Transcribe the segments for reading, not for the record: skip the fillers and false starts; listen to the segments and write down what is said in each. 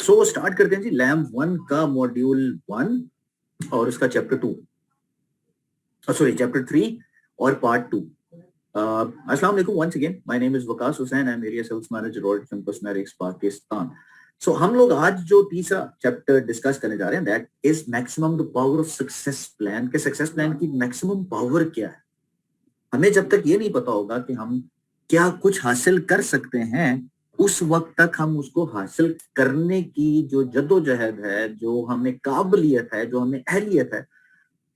So start करते हैं जी lamp 1 का मॉड्यूल 1 और उसका चैप्टर 2, सॉरी चैप्टर 3 और पार्ट 2। अस्सलाम वालेकुम once again, my name is Waqas Hussain, I am area sales manager audit campus मैरिक्स पाकिस्तान। सो हम लोग आज जो तीसरा चैप्टर डिस्कस करने जा रहे हैं that is maximum the power of success plan. के सक्सेस प्लान की मैक्सिमम पावर क्या है। हमें जब तक ये नहीं पता होगा कि हम क्या कुछ हासिल कर सकते हैं, उस वक्त तक हम उसको हासिल करने की जो जद्दोजहद है, जो हमें काबिलियत है, जो हमें अहलियत है,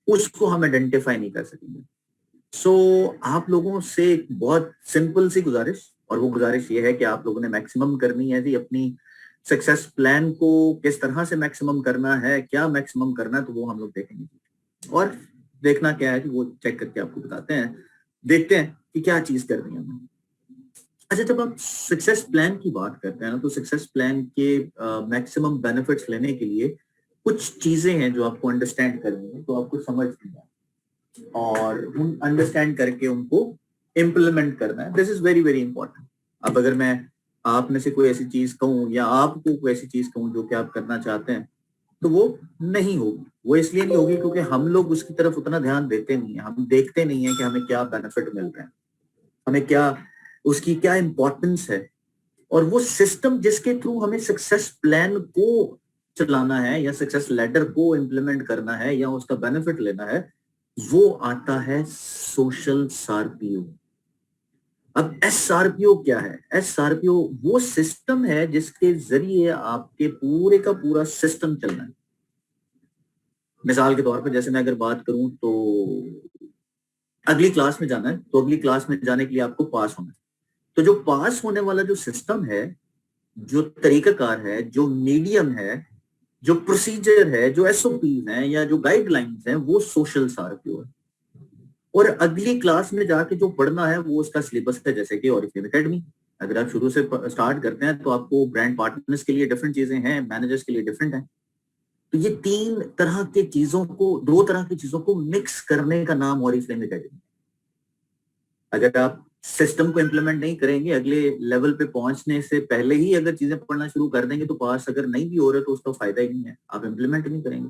उसको हम आइडेंटिफाई नहीं कर सकेंगे। सो आप लोगों से एक बहुत सिंपल सी गुजारिश, और वो गुजारिश ये है कि आप लोगों ने मैक्सिमम करनी है जी अपनी सक्सेस प्लान को। किस तरह से मैक्सिमम करना है, क्या मैक्सिमम करना है, तो वो हम लोग देखेंगे। और देखना क्या है कि वो चेक करके आपको बताते हैं, देखते हैं कि क्या चीज करनी है हमें। अच्छा, जब आप सक्सेस प्लान की बात करते हैं ना, तो सक्सेस प्लान के मैक्सिमम बेनिफिट्स लेने के लिए कुछ चीजें हैं जो आपको अंडरस्टैंड करनी है, तो आपको समझनी है और उन अंडरस्टैंड करके उनको इम्प्लीमेंट करना है। This is very very important. अब अगर मैं आप में से कोई ऐसी चीज कहूँ या आपको कोई ऐसी चीज कहूँ जो कि आप करना चाहते हैं, तो वो नहीं होगी। वो इसलिए नहीं होगी क्योंकि हम लोग उसकी तरफ उतना ध्यान देते नहीं है, हम देखते नहीं है कि हमें क्या बेनिफिट मिल रहे हैं, हमें क्या उसकी क्या इंपॉर्टेंस है। और वो सिस्टम जिसके थ्रू हमें सक्सेस प्लान को चलाना है या सक्सेस लेडर को इम्प्लीमेंट करना है या उसका बेनिफिट लेना है, वो आता है सोशल सार्पियो। अब एसआरपीओ क्या है? एसआरपीओ वो सिस्टम है जिसके जरिए आपके पूरे का पूरा सिस्टम चलना है। मिसाल के तौर पर जैसे मैं अगर बात करूं तो अगली क्लास में जाना है, तो अगली क्लास में जाने के लिए आपको पास होना है। तो जो पास होने वाला जो सिस्टम है, जो तरीकाकार है, जो मीडियम है, जो प्रोसीजर है, जो एसओपीज हैं या जो गाइडलाइंस हैं, वो सोशल सार्पियो है। और अगली क्लास में जाके जो पढ़ना है वो उसका सिलेबस है। जैसे कि ऑरिफ्लेम एकेडमी, अगर आप शुरू से स्टार्ट करते हैं तो आपको ब्रांड पार्टनर्स के लिए डिफरेंट चीजें हैं, मैनेजर्स के लिए डिफरेंट है। तो ये तीन तरह के चीजों को, दो तरह की चीजों को मिक्स करने का नाम ऑरिफ्लेम एकेडमी। अगर आप सिस्टम को इम्प्लीमेंट नहीं करेंगे, अगले लेवल पे पहुंचने से पहले ही अगर चीजें पढ़ना शुरू कर देंगे, तो पास अगर नहीं भी हो रहे तो उसका फायदा ही नहीं है, आप इम्प्लीमेंट नहीं करेंगे।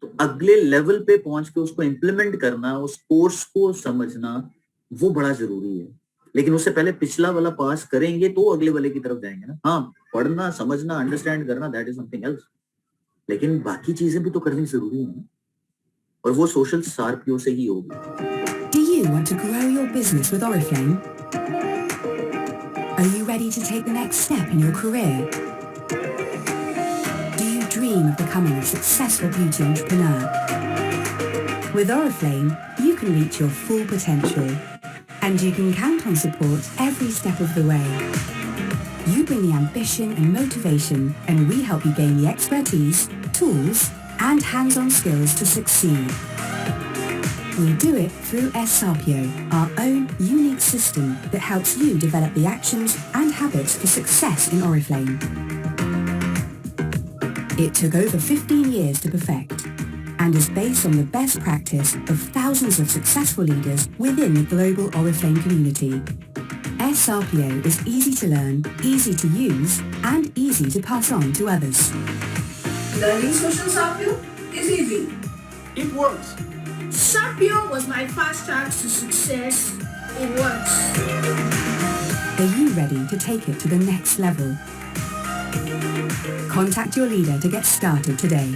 तो अगले लेवल पे पहुंच के उसको इम्प्लीमेंट करना, उस कोर्स को समझना, वो बड़ा जरूरी है। लेकिन उससे पहले पिछला वाला पास करेंगे तो अगले वाले की तरफ जाएंगे ना। हाँ, पढ़ना, समझना, अंडरस्टैंड करना, दैट इज समथिंग एल्स, लेकिन बाकी चीजें भी तो करनी जरूरी है, और वो सोशल सार्पियो से ही होगी। Do you want to grow your business with Oriflame? Are you ready to take the next step in your career? Do you dream of becoming a successful beauty entrepreneur? With Oriflame, you can reach your full potential, and you can count on support every step of the way. You bring the ambition and motivation, and we help you gain the expertise, tools, and hands-on skills to succeed. We do it through SRPO, our own unique system that helps you develop the actions and habits for success in Oriflame. It took over 15 years to perfect and is based on the best practice of thousands of successful leaders within the global Oriflame community. SRPO is easy to learn, easy to use, and easy to pass on to others. Learning social SRPO is easy. It works. SRPO was my fast track to success. It works. Are you ready to take it to the next level? Contact your leader to get started today.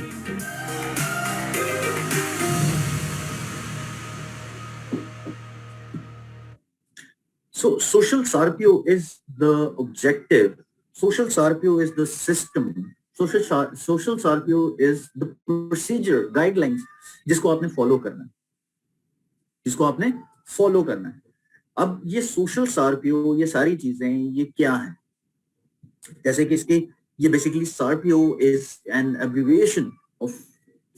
So social SRPO is the objective. Social SRPO is the system. Social SRPO is the procedure, guidelines जिसको आपने follow करना है, जिसको आपने follow करना है। अब ये सोशल सार्पियो, ये सारी चीजें ये क्या है? जैसे कि इसकी ये basically SRPO is an abbreviation of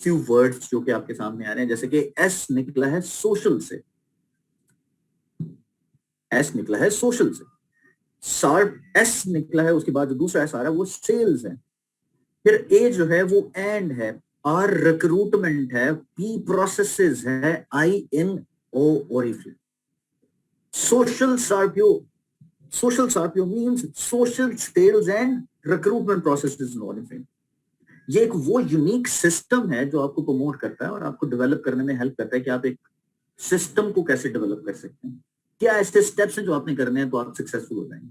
few words जो कि आपके सामने आ रहे हैं। जैसे कि एस निकला है सोशल से, एस निकला है सोशल से, सार्प एस निकला है, उसके बाद जो दूसरा एस आ रहा है वो सेल्स है, फिर ए जो है वो एंड है, आर रिक्रूटमेंट है, पी प्रोसेसेस है, I in O Oriflame. Social SRPO means social sales and recruitment processes in Oriflame. ये एक वो यूनिक सिस्टम है जो आपको प्रमोट करता है और आपको डेवलप करने में हेल्प करता है कि आप एक सिस्टम को कैसे डेवलप कर सकते हैं, क्या ऐसे स्टेप्स हैं जो आपने करने हैं तो आप सक्सेसफुल हो जाएंगे,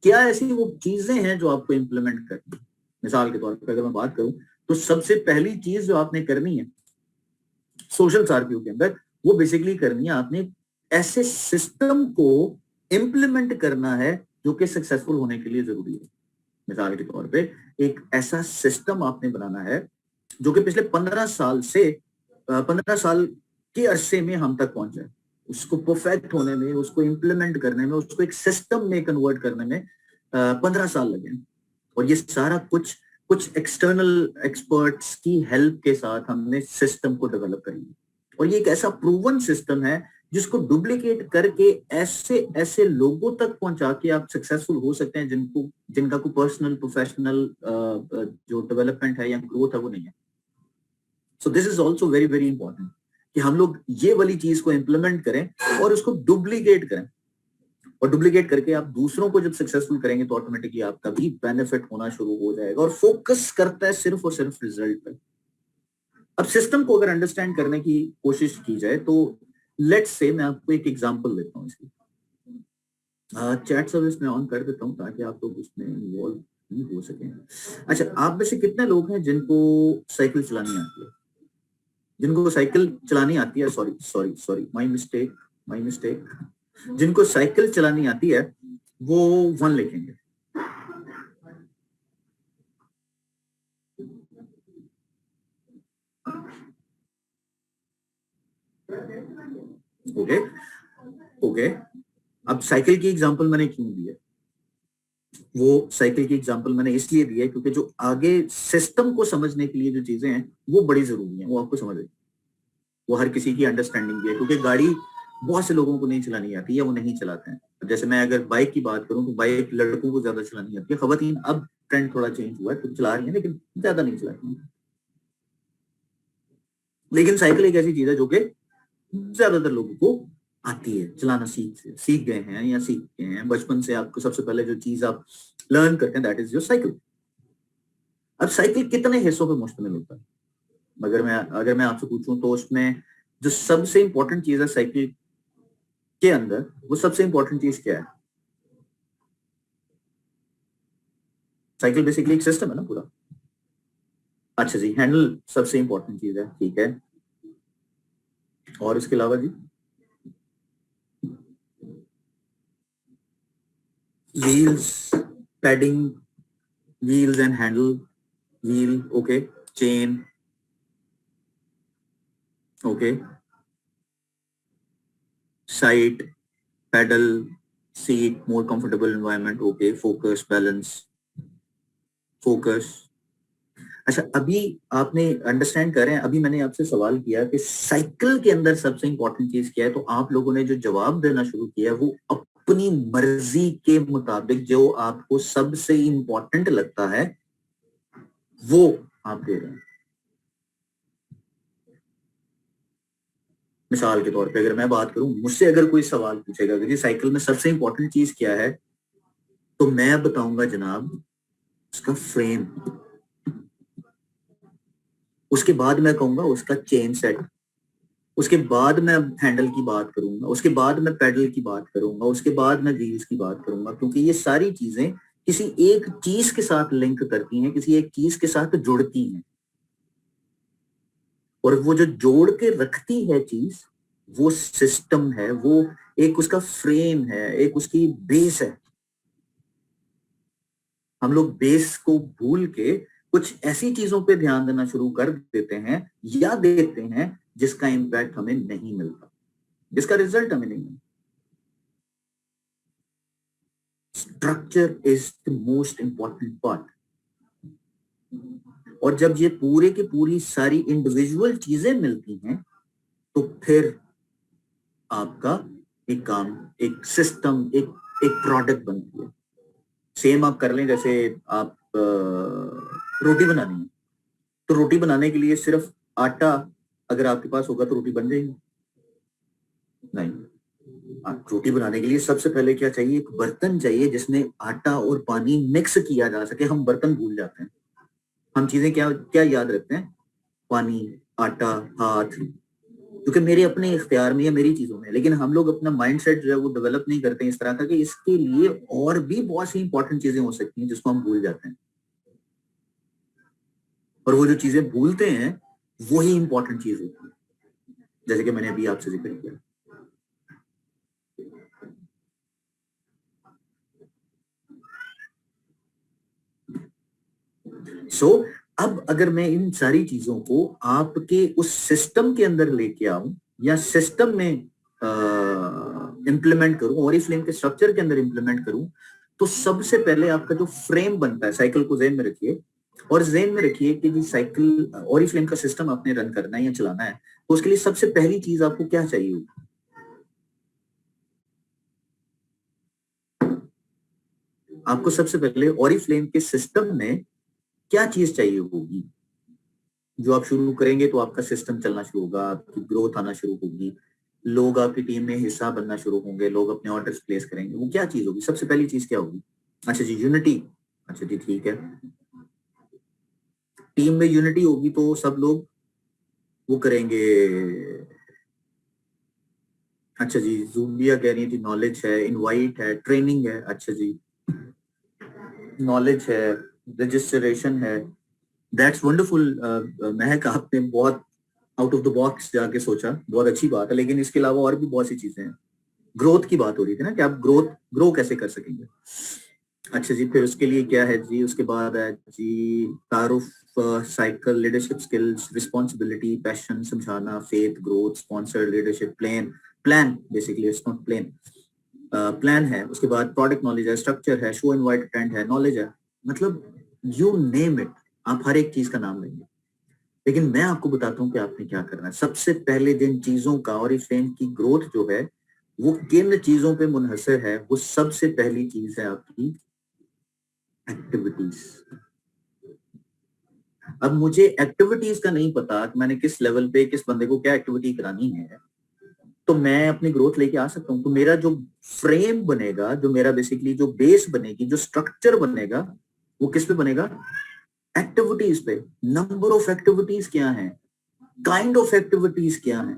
क्या ऐसी वो चीजें हैं जो आपको इम्प्लीमेंट करनी है। मिसाल के तौर पर अगर मैं बात करूं तो सबसे पहली चीज जो आपने करनी है सोशल सार्क्यू के अंदर, वो बेसिकली करनी है आपने ऐसे सिस्टम को इम्प्लीमेंट करना है जो कि सक्सेसफुल होने के लिए जरूरी है। मिसाल के तौर पे एक ऐसा सिस्टम आपने बनाना है जो कि पिछले 15 साल के अरसे में हम तक पहुंचा है, उसको परफेक्ट होने में, उसको इम्प्लीमेंट करने में, उसको एक सिस्टम में कन्वर्ट करने में 15 साल लगे। और ये सारा कुछ एक्सटर्नल एक्सपर्ट्स की हेल्प के साथ हमने सिस्टम को डेवलप करेंगे। और ये एक ऐसा प्रूवन सिस्टम है जिसको डुप्लीकेट करके ऐसे ऐसे लोगों तक पहुंचा के आप सक्सेसफुल हो सकते हैं जिनका कोई पर्सनल प्रोफेशनल जो डेवलपमेंट है या ग्रोथ है वो नहीं है। So this is also very very important कि हम लोग ये वाली चीज को इम्प्लीमेंट करें और उसको डुप्लीकेट करें, और डुप्लीकेट करके आप दूसरों को जब सक्सेसफुल करेंगे तो ऑटोमेटिकली आपका भी बेनिफिट होना शुरू हो जाएगा। और फोकस करता है सिर्फ और सिर्फ रिजल्ट पर। अब सिस्टम को अगर अंडरस्टैंड करने की कोशिश की जाए तो लेट्स से मैं आपको एक एग्जांपल देता हूँ इसकी। चैट सर्विस में ऑन कर देता हूँ ताकि आप लोग उसमें इन्वॉल्व नहीं हो सके। अच्छा, आप में से कितने लोग हैं जिनको साइकिल चलानी आती है? जिनको साइकिल चलानी आती है, सॉरी माय मिस्टेक, जिनको साइकिल चलानी आती है वो 1 लिखेंगे। ओके, अब साइकिल की एग्जांपल मैंने क्यों दी है? वो साइकिल की एग्जांपल मैंने इसलिए दी है क्योंकि जो आगे सिस्टम को समझने के लिए जो चीजें हैं वो बड़ी जरूरी हैं, वो आपको समझ आएगी। वो हर किसी की अंडरस्टैंडिंग भी है, क्योंकि गाड़ी बहुत से लोगों को नहीं चलानी आती है, वो नहीं चलाते हैं। जैसे मैं अगर बाइक की बात करूं तो बाइक लड़कों को ज्यादा चलानी आती है, खवातीन अब ट्रेंड थोड़ा चेंज हुआ है तो चला रही है लेकिन ज्यादा नहीं चलाती है। लेकिन साइकिल एक ऐसी चीज है जो कि ज्यादातर लोगों को आती है, चलाना सीख गए हैं या सीख गए हैं बचपन से। आपको सबसे पहले जो चीज आप लर्न करते हैं दैट इज योर साइकिल। अब साइकिल कितने हिस्सों पे मुश्तमिल होता है? अगर मैं आपसे पूछूं तो उसमें जो सबसे इंपॉर्टेंट चीज है साइकिल के अंदर, वो सबसे इंपॉर्टेंट चीज क्या है? साइकिल बेसिकली एक सिस्टम है ना पूरा। अच्छा जी, हैंडल सबसे इंपॉर्टेंट चीज है, ठीक है। और इसके अलावा जी wheels, padding, wheels and handle, wheel okay, chain okay, sight, pedal, seat, more comfortable environment okay, focus, balance, focus. अच्छा, अभी आपने अंडरस्टैंड कर रहे हैं, अभी मैंने आपसे सवाल किया कि साइकिल के अंदर सबसे इंपॉर्टेंट चीज क्या है, तो आप लोगों ने जो जवाब देना शुरू किया वो अपनी मर्जी के मुताबिक जो आपको सबसे इंपॉर्टेंट लगता है वो आप दे रहे हैं। मिसाल के तौर पे अगर मैं बात करूं, मुझसे अगर कोई सवाल पूछेगा कि साइकिल में सबसे इंपॉर्टेंट चीज क्या है, तो मैं बताऊंगा जनाब उसका फ्रेम, उसके बाद मैं कहूंगा उसका चेन सेट, उसके बाद मैं हैंडल की बात करूंगा, उसके बाद मैं पैडल की बात करूंगा, उसके बाद मैं व्हील्स की बात करूंगा, क्योंकि ये सारी चीजें किसी एक चीज के साथ लिंक करती हैं, किसी एक चीज के साथ जुड़ती हैं। और वो जो जोड़ के रखती है चीज, वो सिस्टम है, वो एक उसका फ्रेम है, एक उसकी बेस है। हम लोग बेस को भूल के कुछ ऐसी चीजों पे ध्यान देना शुरू कर देते हैं या देते हैं जिसका इंपैक्ट हमें नहीं मिलता, जिसका रिजल्ट हमें नहीं मिलता। Structure is the most important part. और जब ये पूरे की पूरी सारी इंडिविजुअल चीजें मिलती हैं तो फिर आपका एक काम, एक सिस्टम, एक प्रोडक्ट बनती है। सेम आप कर लें, जैसे आप रोटी बनानी है, तो रोटी बनाने के लिए सिर्फ आटा अगर आपके पास होगा तो रोटी बन जाएगी? नहीं। रोटी बनाने के लिए सबसे पहले क्या चाहिए? एक बर्तन चाहिए जिसमें आटा और पानी मिक्स किया जा सके। हम बर्तन भूल जाते हैं, हम चीजें क्या क्या याद रखते हैं? पानी, आटा, हाथ, क्योंकि मेरे अपने इख्तियार में या मेरी चीजों में। लेकिन हम लोग अपना माइंडसेट जो है वो डेवलप नहीं करते हैं इस तरह का कि इसके लिए और भी बहुत सी इंपॉर्टेंट चीजें हो सकती हैं जिसको हम भूल जाते हैं, और वो जो चीजें भूलते हैं वही इंपॉर्टेंट चीज होती है, जैसे कि मैंने अभी आपसे जिक्र किया। सो अब अगर मैं इन सारी चीजों को आपके उस सिस्टम के अंदर लेके आऊं या सिस्टम में इंप्लीमेंट करूं, ओरिफ्लेम के स्ट्रक्चर के अंदर इंप्लीमेंट करूं, तो सबसे पहले आपका जो फ्रेम बनता है, साइकिल को ज़हन में रखिए, और ज़हन में रखिए कि जी साइकिल ओरिफ्लेम का सिस्टम आपने रन करना है या चलाना है, तो उसके लिए सबसे पहली चीज आपको क्या चाहिए होगी? आपको सबसे पहले ओरिफ्लेम के सिस्टम में क्या चीज चाहिए होगी? जो आप शुरू करेंगे तो आपका सिस्टम चलना शुरू होगा, आपकी ग्रोथ आना शुरू होगी, लोग आपकी टीम में हिस्सा बनना शुरू होंगे, लोग अपने ऑर्डर्स प्लेस करेंगे। वो क्या चीज होगी? सबसे पहली चीज क्या होगी? अच्छा जी, यूनिटी। अच्छा जी, ठीक है। टीम में यूनिटी होगी तो सब लोग वो करेंगे। अच्छा जी, जूबिया कह रही थी नॉलेज है, इनवाइट है, ट्रेनिंग है। अच्छा जी, नॉलेज है, रजिस्ट्रेशन है। That's wonderful. महक, आपने बहुत आउट ऑफ द बॉक्स जाके सोचा, बहुत अच्छी बात है। लेकिन इसके अलावा और भी बहुत सी चीजें हैं। ग्रोथ की बात हो रही थी ना कि आप ग्रो कैसे कर सकेंगे। अच्छा जी, फिर उसके लिए क्या है जी? उसके बाद है जी तारुफ, cycle, leadership skills, responsibility, passion, समझाना, faith, growth, sponsor, leadership, plan. Plan basically it's not plain, plan है। उसके बाद प्रोडक्ट नॉलेज है, स्ट्रक्चर है, शो इनवाइट अटेंड है, नॉलेज है। मतलब यू नेम इट, आप हर एक चीज का नाम लेंगे। लेकिन मैं आपको बताता हूँ कि आपने क्या करना है। सबसे पहले जिन चीजों का और इस फ्रेम की ग्रोथ जो है वो किन चीजों पे मुनहसर है, वो सबसे पहली चीज है आपकी एक्टिविटीज। अब मुझे एक्टिविटीज का नहीं पता कि मैंने किस लेवल पे किस बंदे को क्या एक्टिविटी करानी है, तो मैं अपनी ग्रोथ लेके आ सकता हूँ। तो मेरा जो फ्रेम बनेगा, जो मेरा बेसिकली जो बेस बनेगी, जो स्ट्रक्चर बनेगा, वो किस पे बनेगा? एक्टिविटीज पे। नंबर ऑफ एक्टिविटीज क्या है, काइंड ऑफ एक्टिविटीज क्या है,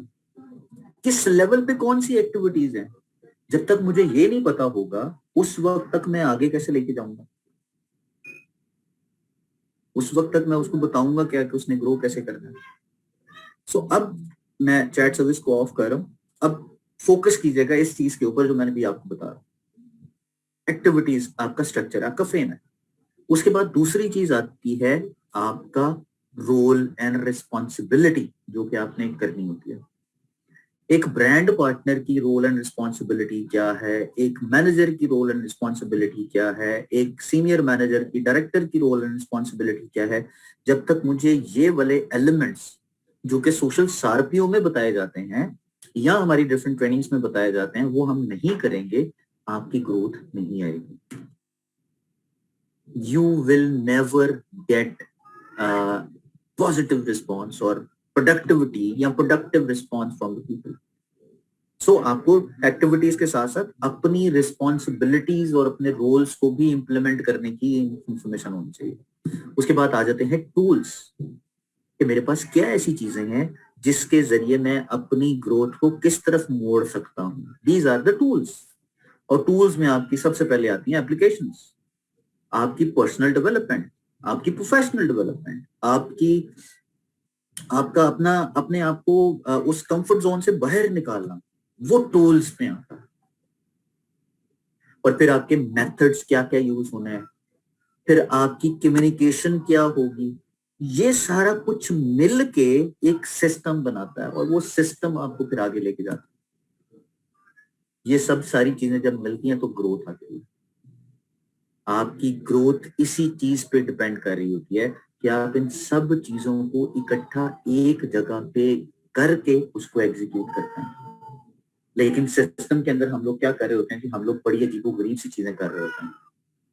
किस लेवल पे कौन सी एक्टिविटीज है। जब तक मुझे ये नहीं पता होगा उस वक्त तक मैं आगे कैसे लेके जाऊंगा? उस वक्त तक मैं उसको बताऊंगा क्या कि उसने ग्रो कैसे करना है। सो अब मैं चैट सर्विस को ऑफ कर रहा हूं। अब फोकस कीजिएगा इस चीज के ऊपर जो मैंने भी आपको बताया। एक्टिविटीज आपका स्ट्रक्चर, आपका फ्रेम है। उसके बाद दूसरी चीज आती है आपका रोल एंड रिस्पॉन्सिबिलिटी, जो कि आपने करनी होती है। एक ब्रांड पार्टनर की रोल एंड रिस्पॉन्सिबिलिटी क्या है, एक मैनेजर की रोल एंड रिस्पॉन्सिबिलिटी क्या है, एक सीनियर मैनेजर की, डायरेक्टर की रोल एंड रिस्पॉन्सिबिलिटी क्या है। जब तक मुझे ये वाले एलिमेंट्स जो कि सोशल सारपियों में बताए जाते हैं या हमारी डिफरेंट ट्रेनिंग्स में बताए जाते हैं वो हम नहीं करेंगे, आपकी ग्रोथ नहीं आएगी। You will never get positive response और प्रोडक्टिविटी या productive response from the people. So आपको एक्टिविटीज के साथ साथ अपनी रिस्पॉन्सिबिलिटीज और अपने रोल्स को भी इंप्लीमेंट करने की इंफॉर्मेशन होनी चाहिए। उसके बाद आ जाते हैं टूल्स, कि मेरे पास क्या ऐसी चीजें हैं जिसके जरिए मैं अपनी ग्रोथ को किस तरफ मोड़ सकता हूँ। These are the tools. और टूल्स में आपकी सबसे पहले आती हैं एप्लीकेशंस, आपकी पर्सनल डेवलपमेंट, आपकी प्रोफेशनल डेवलपमेंट, आपकी आपका अपना अपने आप को उस कंफर्ट जोन से बाहर निकालना, वो टूल्स में आता है। और फिर आपके मेथड्स क्या क्या यूज होने हैं, फिर आपकी कम्युनिकेशन क्या होगी, ये सारा कुछ मिल के एक सिस्टम बनाता है, और वो सिस्टम आपको फिर आगे लेके जाता है। ये सब सारी चीजें जब मिलती हैं तो ग्रोथ आती है। आपकी ग्रोथ इसी चीज पे डिपेंड कर रही होती है कि आप इन सब चीजों को इकट्ठा एक जगह पे करके उसको एग्जीक्यूट करते हैं। लेकिन सिस्टम के अंदर हम लोग क्या कर रहे होते हैं कि हम लोग बड़ी अजीबो गरीब सी चीजें कर रहे होते हैं।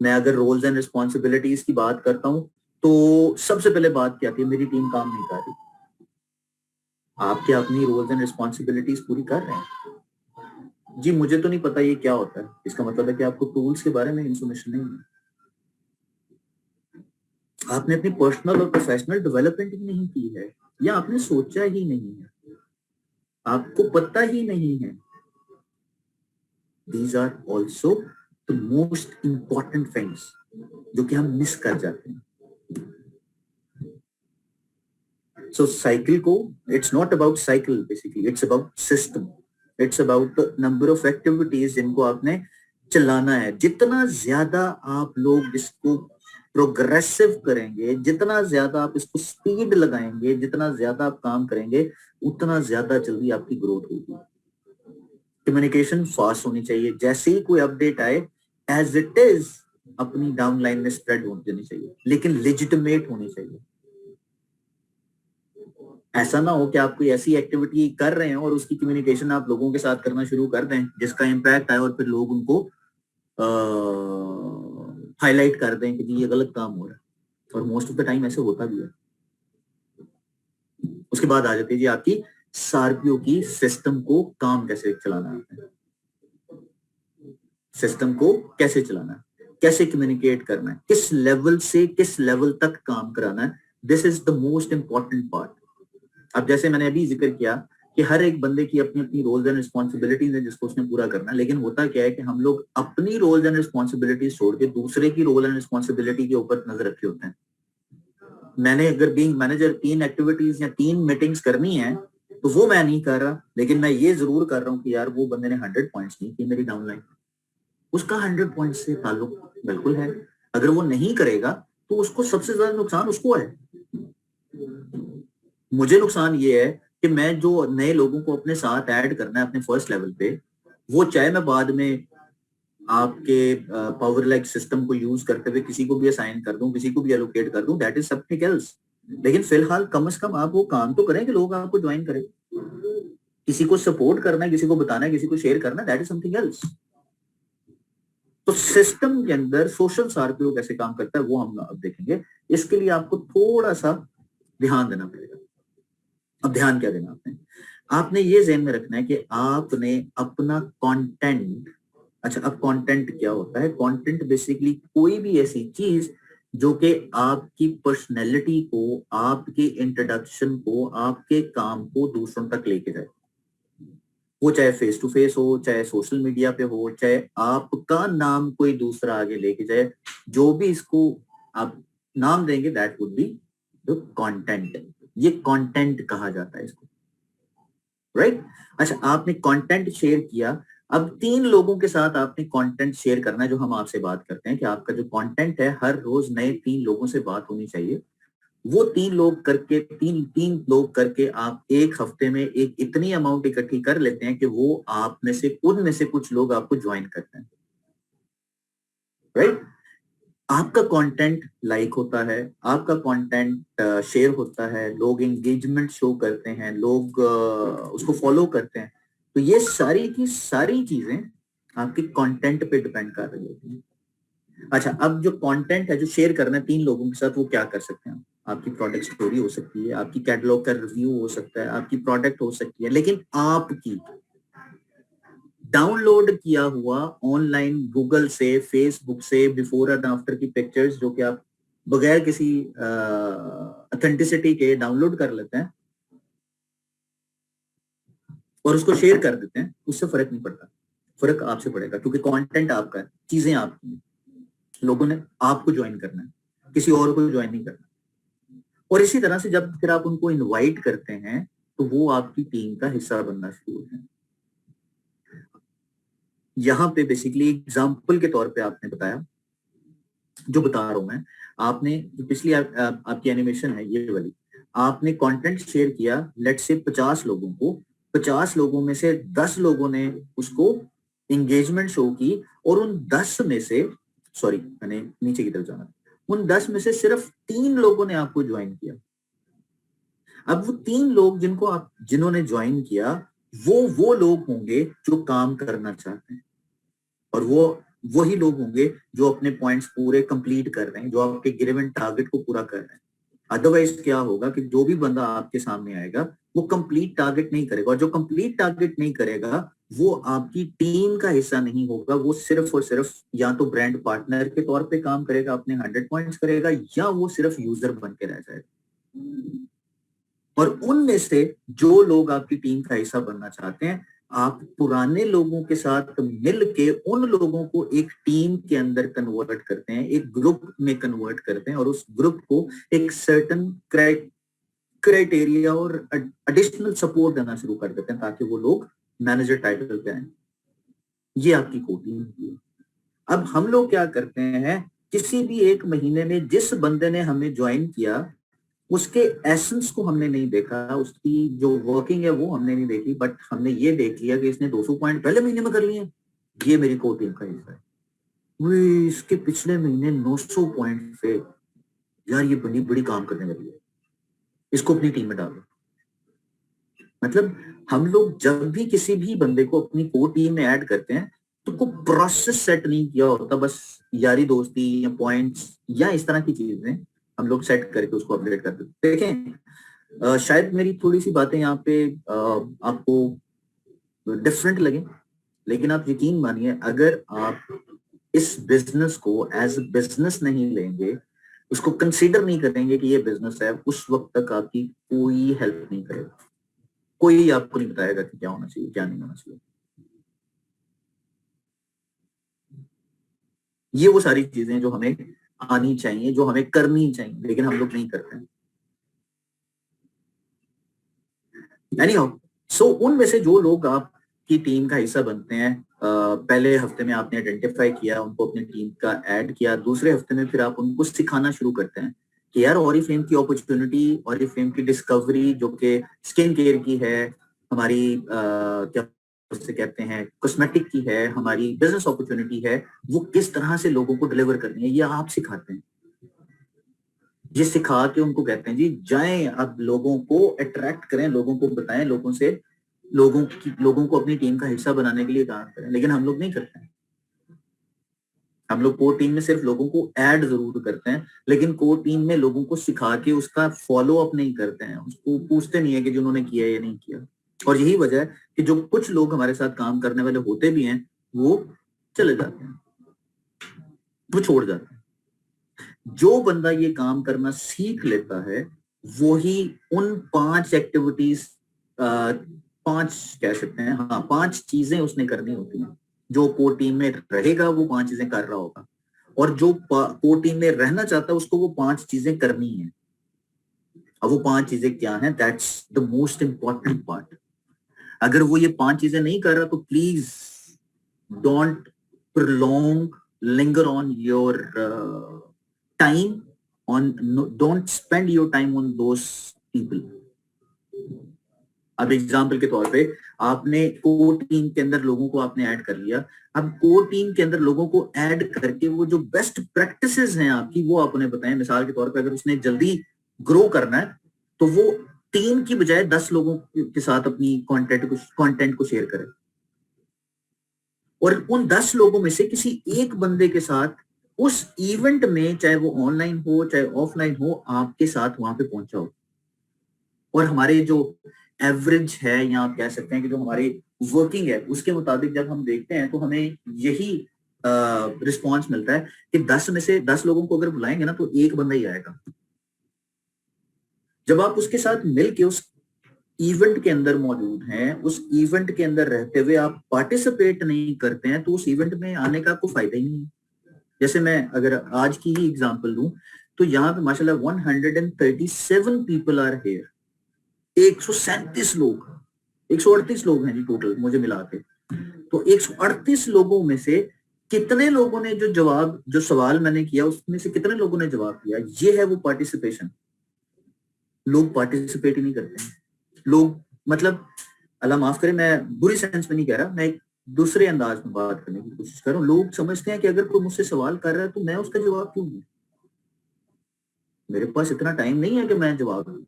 मैं अगर रोल्स एंड रिस्पॉन्सिबिलिटीज की बात करता हूँ तो सबसे पहले बात क्या आती है, मेरी टीम काम नहीं कर रही। आप क्या अपनी रोल्स एंड रिस्पॉन्सिबिलिटीज पूरी कर रहे हैं? जी मुझे तो नहीं पता ये क्या होता है। इसका मतलब है कि आपको टूल्स के बारे में इंफॉर्मेशन नहीं है। आपने अपनी पर्सनल और प्रोफेशनल डेवलपमेंट ही नहीं की है, या आपने सोचा ही नहीं है, आपको पता ही नहीं है। These are also the most important things जो कि हम मिस कर जाते हैं। सो साइकिल को, it's not about cycle basically, it's about system, it's about the number of activities जिनको आपने चलाना है। जितना ज्यादा आप लोग इसको प्रोग्रेसिव करेंगे, जितना ज्यादा आप इसको स्पीड लगाएंगे, जितना ज्यादा आप काम करेंगे, उतना ज्यादा जल्दी आपकी ग्रोथ होगी। कम्युनिकेशन फास्ट होनी चाहिए, जैसे ही कोई अपडेट आए एज इट इज अपनी डाउनलाइन में स्प्रेड हो जानी चाहिए, लेकिन लेजिटिमेट होनी चाहिए। ऐसा ना हो कि आप कोई ऐसी एक्टिविटी कर रहे हैं और उसकी कम्युनिकेशन आप लोगों के साथ करना शुरू कर दें जिसका इम्पैक्ट आए और फिर लोग उनको हाईलाइट कर दें कि जी ये गलत काम हो रहा है, और मोस्ट ऑफ द टाइम ऐसे होता भी है। उसके बाद आ जाती है जी आपकी सार्पियो की सिस्टम को काम कैसे चलाना है, सिस्टम को कैसे चलाना है, कैसे कम्युनिकेट करना है, किस लेवल से किस लेवल तक काम कराना है। This is the most important part. अब जैसे मैंने अभी जिक्र किया कि हर एक बंदे की अपनी अपनी रोल्स एंड रिस्पॉन्सिबिलिटीज है जिसको उसने पूरा करना है, लेकिन होता क्या है कि हम लोग अपनी रोल्स एंड रिस्पॉन्सिबिलिटीज छोड़ के दूसरे की रोल एंड रिस्पॉन्सिबिलिटी के ऊपर नजर रखे होते हैं। मैंने अगर बीइंग मैनेजर 3 एक्टिविटीज या 3 मीटिंग्स करनी है तो वो मैं नहीं कर रहा, लेकिन मैं ये जरूर कर रहा हूँ कि यार वो बंदे ने 100 पॉइंट्स नहीं किए मेरी डाउनलाइन, उसका 100 पॉइंट से ताल्लुक बिल्कुल है। अगर वो नहीं करेगा तो उसको सबसे ज्यादा नुकसान उसको है। मुझे नुकसान ये है कि मैं जो नए लोगों को अपने साथ ऐड करना है अपने फर्स्ट लेवल पे, वो चाहे मैं बाद में आपके पावर लाइक सिस्टम को यूज करते हुए किसी को भी असाइन कर दूं, किसी को भी एलोकेट कर दूं, दैट इज समथिंग एल्स। लेकिन फिलहाल कम से कम आप वो काम तो करें कि लोग आपको ज्वाइन करें। किसी को सपोर्ट करना है, किसी को बताना है, किसी को शेयर करना है, दैट इज समथिंग एल्स। तो सिस्टम के अंदर सोशल सार्पियो कैसे काम करता है वो हम अब देखेंगे। इसके लिए आपको थोड़ा सा ध्यान देना पड़ेगा। अब ध्यान क्या देना आपने? आपने ये ज़हन में रखना है कि आपने अपना कंटेंट, अच्छा अब कंटेंट क्या होता है? कंटेंट बेसिकली कोई भी ऐसी चीज जो कि आपकी पर्सनैलिटी को, आपके इंट्रोडक्शन को, आपके काम को दूसरों तक लेके जाए। वो चाहे फेस टू फेस हो, चाहे सोशल मीडिया पे हो, चाहे आपका नाम कोई दूसरा आगे लेके जाए, जो भी इसको आप नाम देंगे that would be the content. ये कंटेंट कहा जाता है इसको, राइट? अच्छा, आपने कंटेंट शेयर किया। अब 3 लोगों के साथ आपने कंटेंट शेयर करना है, जो हम आपसे बात करते हैं कि आपका जो कंटेंट है हर रोज नए 3 लोगों से बात होनी चाहिए। वो 3 लोग करके, तीन लोग करके आप एक हफ्ते में एक इतनी अमाउंट इकट्ठी कर लेते हैं कि वो आप में से, उनमें से कुछ लोग आपको ज्वाइन करते हैं, राइट? आपका कंटेंट लाइक होता है, आपका कंटेंट शेयर होता है, लोग एंगेजमेंट शो करते हैं, लोग उसको फॉलो करते हैं। तो ये सारी की सारी चीजें आपके कंटेंट पे डिपेंड कर रही होती हैं। अच्छा, अब जो कंटेंट है जो शेयर करना है 3 लोगों के साथ, वो क्या कर सकते हैं? आपकी प्रोडक्ट स्टोरी हो सकती है, आपकी कैटलॉग का रिव्यू हो सकता है, आपकी प्रोडक्ट हो सकती है, लेकिन आपकी डाउनलोड किया हुआ ऑनलाइन गूगल से, फेसबुक से बिफोर एंड आफ्टर की पिक्चर्स जो कि आप बगैर किसी ऑथेंटिसिटी के डाउनलोड कर लेते हैं और उसको शेयर कर देते हैं, उससे फर्क नहीं पड़ता। फर्क आपसे पड़ेगा क्योंकि कंटेंट आपका है, चीजें आपकी हैं, लोगों ने आपको ज्वाइन करना है, किसी और को ज्वाइन नहीं करना। और इसी तरह से जब फिर आप उनको इनवाइट करते हैं तो वो आपकी टीम का हिस्सा बनना शुरू होते हैं। यहाँ पे बेसिकली एग्जाम्पल के तौर पे आपने बताया, जो बता रहा हूं मैं, आपने जो पिछली आपकी एनिमेशन है ये वाली, आपने कंटेंट शेयर किया लेट से 50 लोगों को, 50 लोगों में से 10 लोगों ने उसको एंगेजमेंट शो की, और उन 10 में से, सॉरी मैंने नीचे की तरफ जाना, उन 10 में से सिर्फ 3 लोगों ने आपको ज्वाइन किया। अब वो 3 लोग जिन्होंने ज्वाइन किया, वो लोग होंगे जो काम करना चाहते हैं, और वो वही लोग होंगे जो अपने पॉइंट्स पूरे कंप्लीट कर रहे हैं, जो आपके गिवन टारगेट को पूरा कर रहे हैं। अदरवाइज क्या होगा कि जो भी बंदा आपके सामने आएगा वो कंप्लीट टारगेट नहीं करेगा, और जो कंप्लीट टारगेट नहीं करेगा वो आपकी टीम का हिस्सा नहीं होगा, वो सिर्फ और सिर्फ या तो ब्रांड पार्टनर के तौर पे काम करेगा, अपने 100 पॉइंट्स करेगा, या वो सिर्फ यूजर बन के रह जाएगा। और उनमें से जो लोग आपकी टीम का हिस्सा बनना चाहते हैं, आप पुराने लोगों के साथ मिल के उन लोगों को एक टीम के अंदर कन्वर्ट करते हैं, एक ग्रुप में कन्वर्ट करते हैं, और उस ग्रुप को एक सर्टन क्राइटेरिया और एडिशनल सपोर्ट देना शुरू कर देते हैं ताकि वो लोग मैनेजर टाइटल पे आए। ये आपकी कोटिंग होती है। अब हम लोग क्या करते हैं, किसी भी एक महीने में जिस बंदे ने हमें ज्वाइन किया उसके एसेंस को हमने नहीं देखा, उसकी जो वर्किंग है वो हमने नहीं देखी, बट हमने ये देख लिया कि इसने 200 पॉइंट पहले महीने में कर लिए, ये मेरी कोर टीम का हिस्सा है। वे इसके पिछले महीने 900 पॉइंट से, यार ये बड़ी बड़ी काम करने वाली है, इसको अपनी टीम में डालो। मतलब हम लोग जब भी किसी भी बंदे को अपनी कोर टीम में ऐड करते हैं तो को प्रोसेस सेट नहीं किया होता, बस यारी दोस्ती या पॉइंट्स या इस तरह की चीजें हम लोग सेट करके उसको अपडेट कर देते। देखें शायद मेरी थोड़ी सी बातें यहाँ पे आपको डिफरेंट लगे, लेकिन आप यकीन मानिए अगर आप इस बिजनेस को एज बिजनेस नहीं लेंगे, उसको कंसीडर नहीं करेंगे कि ये बिजनेस है, उस वक्त तक आपकी कोई हेल्प नहीं करेगा, कोई आपको नहीं बताएगा कि क्या होना चाहिए क्या नहीं होना चाहिए। ये वो सारी चीजें जो हमें आनी चाहिए, जो हमें करनी चाहिए, लेकिन हम लोग नहीं करते हैं। एनीहाउ, सो उनमें से जो लोग आपकी टीम का हिस्सा बनते हैं, पहले हफ्ते में आपने आइडेंटिफाई किया, उनको अपनी टीम का ऐड किया, दूसरे हफ्ते में फिर आप उनको सिखाना शुरू करते हैं कि यार ऑरिफ्लेम की अपॉर्चुनिटी, ऑरिफ्लेम की डिस्कवरी जो कि स्किन केयर की है, हमारी क्या उससे कहते हैं कॉस्मेटिक की है, हमारी बिजनेस अपॉर्चुनिटी है, वो किस तरह से लोगों को डिलीवर करनी है, ये आप सिखाते हैं। ये सिखा के उनको कहते हैं जी जाएं अब लोगों को अट्रैक्ट करें, लोगों को बताएं, लोगों को अपनी टीम का हिस्सा बनाने के लिए काम करें। लेकिन हम लोग नहीं करते हैं। हम लोग कोर टीम में सिर्फ लोगों को ऐड जरूर करते हैं, लेकिन कोर टीम में लोगों को सिखा के उसका फॉलो अप नहीं करते हैं, उसको पूछते नहीं है कि जिन्होंने किया या नहीं किया। और यही वजह है कि जो कुछ लोग हमारे साथ काम करने वाले होते भी हैं वो चले जाते हैं, वो छोड़ जाते हैं। जो बंदा ये काम करना सीख लेता है वही उन 5 एक्टिविटीज, 5 कह सकते हैं, हाँ 5 चीजें उसने करनी होती हैं। जो कोर टीम में रहेगा वो 5 चीजें कर रहा होगा, और जो कोर टीम में रहना चाहता है उसको वो 5 चीजें करनी है। अब वो 5 चीजें क्या हैं, that's the most important part. अगर वो ये 5 चीजें नहीं कर रहा तो please don't prolong, linger on your time on, don't spend your time on those people. अब एग्जाम्पल के तौर पे आपने कोर टीम के अंदर लोगों को आपने ऐड कर लिया, अब कोर टीम के अंदर लोगों को ऐड करके वो जो बेस्ट प्रैक्टिसेस हैं आपकी वो आप उन्हें बताएं। मिसाल के तौर पे अगर उसने जल्दी ग्रो करना है तो वो 3 की बजाय 10 लोगों के साथ अपनी कंटेंट को शेयर करे, और उन 10 लोगों में से किसी एक बंदे के साथ उस इवेंट में, चाहे वो ऑनलाइन हो चाहे ऑफलाइन हो, आपके साथ वहां पे पहुंचा हो। और हमारे जो एवरेज है या आप कह सकते हैं कि जो हमारी वर्किंग है उसके मुताबिक जब हम देखते हैं तो हमें यही रिस्पॉन्स मिलता है कि 10 में से 10 लोगों को अगर बुलाएंगे ना तो एक बंदा ही आएगा। जब आप उसके साथ मिलके उस इवेंट के अंदर मौजूद हैं, उस इवेंट के अंदर रहते हुए आप पार्टिसिपेट नहीं करते हैं तो उस इवेंट में आने का कोई फायदा ही नहीं है। जैसे मैं अगर आज की ही एग्जांपल लूं तो यहाँ पे माशाल्लाह 137 पीपल आर हियर, 137 लोग, 138 लोग हैं जी टोटल मुझे मिला के। तो 138 लोगों में से कितने लोगों ने जो सवाल मैंने किया उसमें से कितने लोगों ने जवाब दिया, ये है वो पार्टिसिपेशन। लोग पार्टिसिपेट ही नहीं करते हैं। लोग, मतलब अल्लाह माफ करे, मैं बुरी सेंस में नहीं कह रहा, मैं एक दूसरे अंदाज में बात करने की कोशिश कर रहा हूँ। लोग समझते हैं कि अगर कोई मुझसे सवाल कर रहा है तो मैं उसका जवाब क्यों दूं, मेरे पास इतना टाइम नहीं है कि मैं जवाब दूं,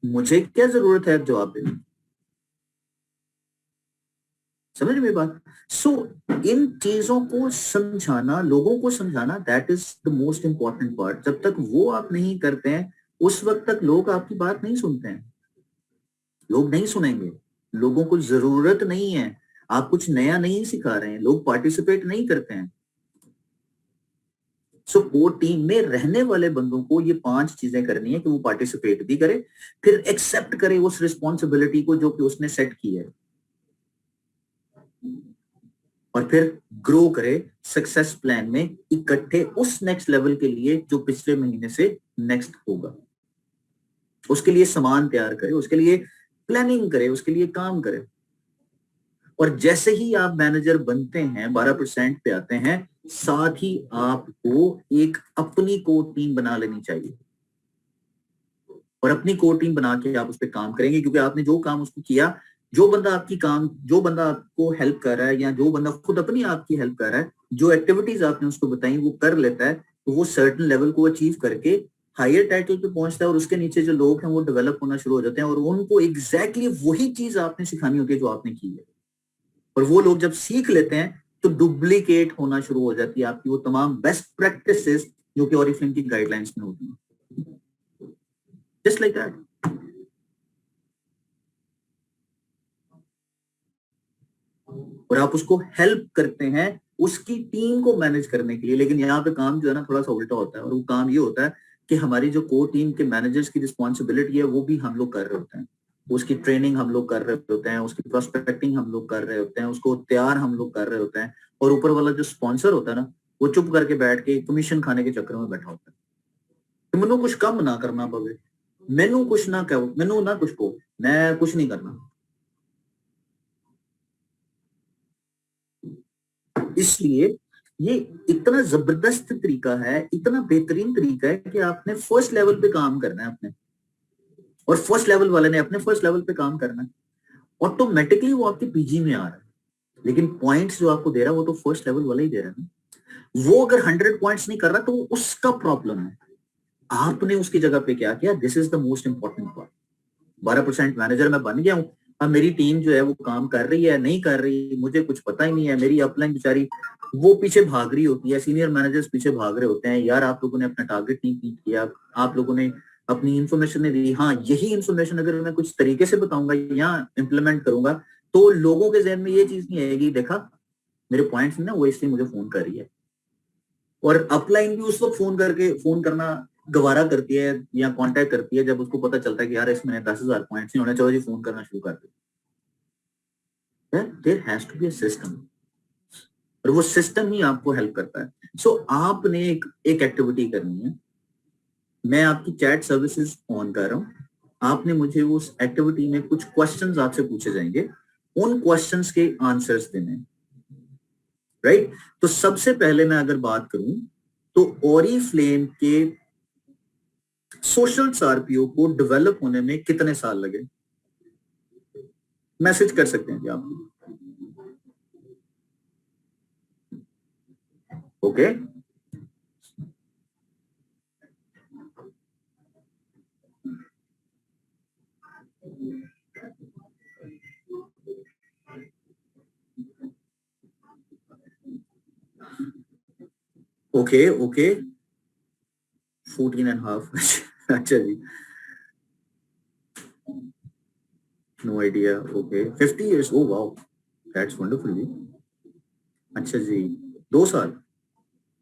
मुझे क्या जरूरत है जवाब देने की। समझ मेरी बात। सो इन चीजों को समझाना, लोगों को समझाना, that is the most important part. जब तक वो आप नहीं करते हैं उस वक्त तक लोग आपकी बात नहीं सुनते हैं, लोग नहीं सुनेंगे। लोगों को जरूरत नहीं है, आप कुछ नया नहीं सिखा रहे हैं, लोग पार्टिसिपेट नहीं करते हैं। सो कोर टीम में रहने वाले बंदों को ये 5 चीजें करनी है कि वो पार्टिसिपेट भी करे, फिर एक्सेप्ट करे उस रिस्पॉन्सिबिलिटी को जो कि उसने सेट की है, और फिर ग्रो करे सक्सेस प्लान में इकट्ठे उस नेक्स्ट लेवल के लिए जो पिछले महीने से नेक्स्ट होगा। उसके लिए सामान तैयार करे, उसके लिए प्लानिंग करे, उसके लिए काम करे। और जैसे ही आप मैनेजर बनते हैं, 12% पे आते हैं, साथ ही आपको एक अपनी कोर टीम बना लेनी चाहिए, और अपनी कोर टीम बना के आप उस पर काम करेंगे, क्योंकि आपने जो काम उसको किया, जो बंदा आपको हेल्प कर रहा है, या जो बंदा खुद अपनी आपकी हेल्प कर रहा है, जो एक्टिविटीज आपने उसको बताई वो कर लेता है, तो वो सर्टेन लेवल को अचीव करके हायर टाइटल पे पहुंचता है, और उसके नीचे जो लोग हैं वो डेवलप होना शुरू हो जाते हैं, और उनको एग्जैक्टली वही चीज आपने सिखानी होती है जो आपने की है। और वो लोग जब सीख लेते हैं तो डुप्लीकेट होना शुरू हो जाती है आपकी वो तमाम बेस्ट प्रैक्टिसेस जो कि ऑरिफ्लेम की गाइडलाइंस में होती हैं, जस्ट लाइक दैट। और आप उसको हेल्प करते हैं उसकी टीम को मैनेज करने के लिए। लेकिन यहाँ पे काम जो है ना थोड़ा सा उल्टा होता है, और वो काम ये होता है कि हमारी जो कोर टीम के मैनेजर्स की रिस्पॉन्सिबिलिटी है वो भी हम लोग कर रहे होते हैं, उसकी ट्रेनिंग हम लोग कर रहे होते हैं, उसकी प्रोस्पेक्टिंग हम लोग कर रहे होते हैं, उसको तैयार हम लोग कर रहे होते हैं, और ऊपर वाला जो स्पॉन्सर होता है ना वो चुप करके बैठ के कमीशन खाने के चक्कर में बैठा होता है। तो मैनू कुछ कम ना करना पवे, मैनू कुछ ना कहो, मैनू ना कुछ कहो, मैं कुछ नहीं करना। इसलिए ये इतना जबरदस्त तरीका है, इतना बेहतरीन तरीका है कि आपने फर्स्ट लेवल पे काम करना है अपने, और फर्स्ट लेवल वाले ने अपने फर्स्ट लेवल पे काम करना है, ऑटोमेटिकली वो आपके पीजी में आ रहा है। लेकिन पॉइंट्स जो आपको दे रहा है वो तो फर्स्ट लेवल वाला ही दे रहा है ना। वो अगर 100 पॉइंट्स नहीं कर रहा तो उसका प्रॉब्लम है, आपने उसकी जगह पे क्या किया, this is the most important part. 12% manager मैं बन गया हूं, अब मेरी टीम जो है वो काम कर रही है नहीं कर रही मुझे कुछ पता ही नहीं है, मेरी अपलाइन बेचारी वो पीछे भाग रही होती है, सीनियर मैनेजर्स पीछे भाग रहे होते हैं, यार आप लोगों ने अपना टारगेट नहीं मीट किया, आप लोगों ने अपनी इंफॉर्मेशन नहीं दी। हाँ, यही इंफॉर्मेशन अगर मैं कुछ तरीके से बताऊंगा या इम्प्लीमेंट करूंगा तो लोगों के जहन में ये चीज नहीं आएगी, देखा मेरे पॉइंट्स ना वो इसलिए मुझे फोन कर रही है। और अपलाइन भी उस वक्त फोन करना गवारा करती है या कांटेक्ट करती है जब उसको पता चलता है कि यार इसमें 10,000 पॉइंट्स नहीं होने, चलो जी फोन करना शुरू कर दे। There has to be a system, और वो सिस्टम ही आपको हेल्प करता है। सो आपने एक एक्टिविटी करनी है, मैं आपकी चैट सर्विसेज ऑन कर रहा हूं, आपने मुझे उस एक्टिविटी में कुछ क्वेश्चंस आपसे पूछे जाएंगे, उन क्वेश्चंस के आंसर्स देने, राइट। तो सबसे पहले मैं अगर बात करूं तो ओरिफ्लेम के सोशल आरपीओ को डेवलप होने में कितने साल लगे, मैसेज कर सकते हैं जी आप। ओके, ओके ओके 14.5 अच्छा जी, no idea. Okay 50 years, oh wow, that's wonderful जी। अच्छा जी, 2 साल,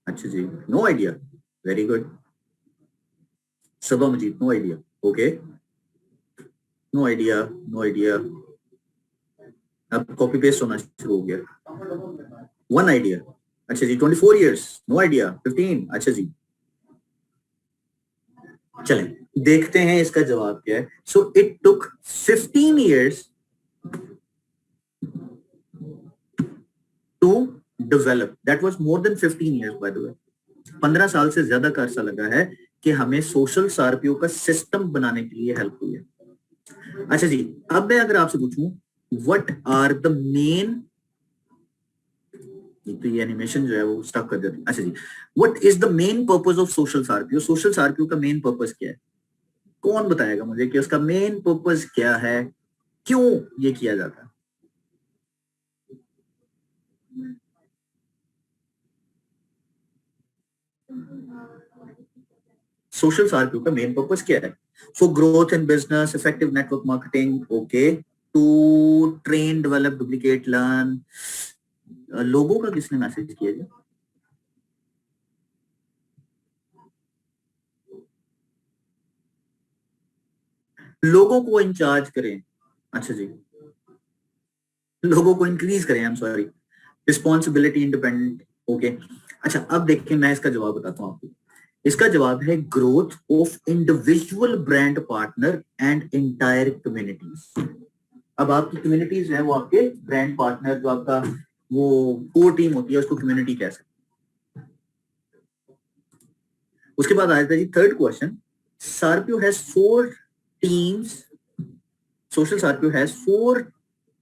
अच्छा जी, no idea, very good. Saba Majeed, no idea, okay, no idea, no idea. अब कॉपी पेस्ट होना शुरू हो गया। 1 आइडिया, अच्छा जी, 24 years, नो आइडिया। 15, अच्छा जी, चलें देखते हैं इसका जवाब क्या है। So it took 15 years to develop, that was more than 15 years by the way. 15 साल से ज्यादा का अर्सा लगा है कि हमें सोशल आरपीओ का सिस्टम बनाने के लिए हेल्प हुई है। अच्छा जी, अब मैं अगर आपसे पूछूं व्हाट आर द मेन, तो ये एनिमेशन जो है वो स्टॉप कर देती है। अच्छा जी, what is the main purpose of social RPO, social RPO का मेन पर्पस क्या है, कौन बताएगा मुझे कि उसका मेन पर्पस क्या है, क्यों ये किया जाता है। सोशल आरपीओ का मेन पर्पस क्या है, for growth in business, effective network marketing, okay, to train, develop, duplicate, learn. लोगों का किसने मैसेज किया जी? लोगों को इंचार्ज करें, अच्छा जी, लोगों को इंक्रीज करें, I am sorry, responsibility, independent, okay. अच्छा अब देखिए मैं इसका जवाब बताता हूँ आपको। इसका जवाब है growth of individual brand partner and entire communities. अब आपकी कम्युनिटीज है वो आपके ब्रांड पार्टनर, जो आपका वो कोर टीम होती है उसको कम्युनिटी कह सकते। उसके बाद आता है जी third question. Sarpio has 4 teams. Social Sarpio has 4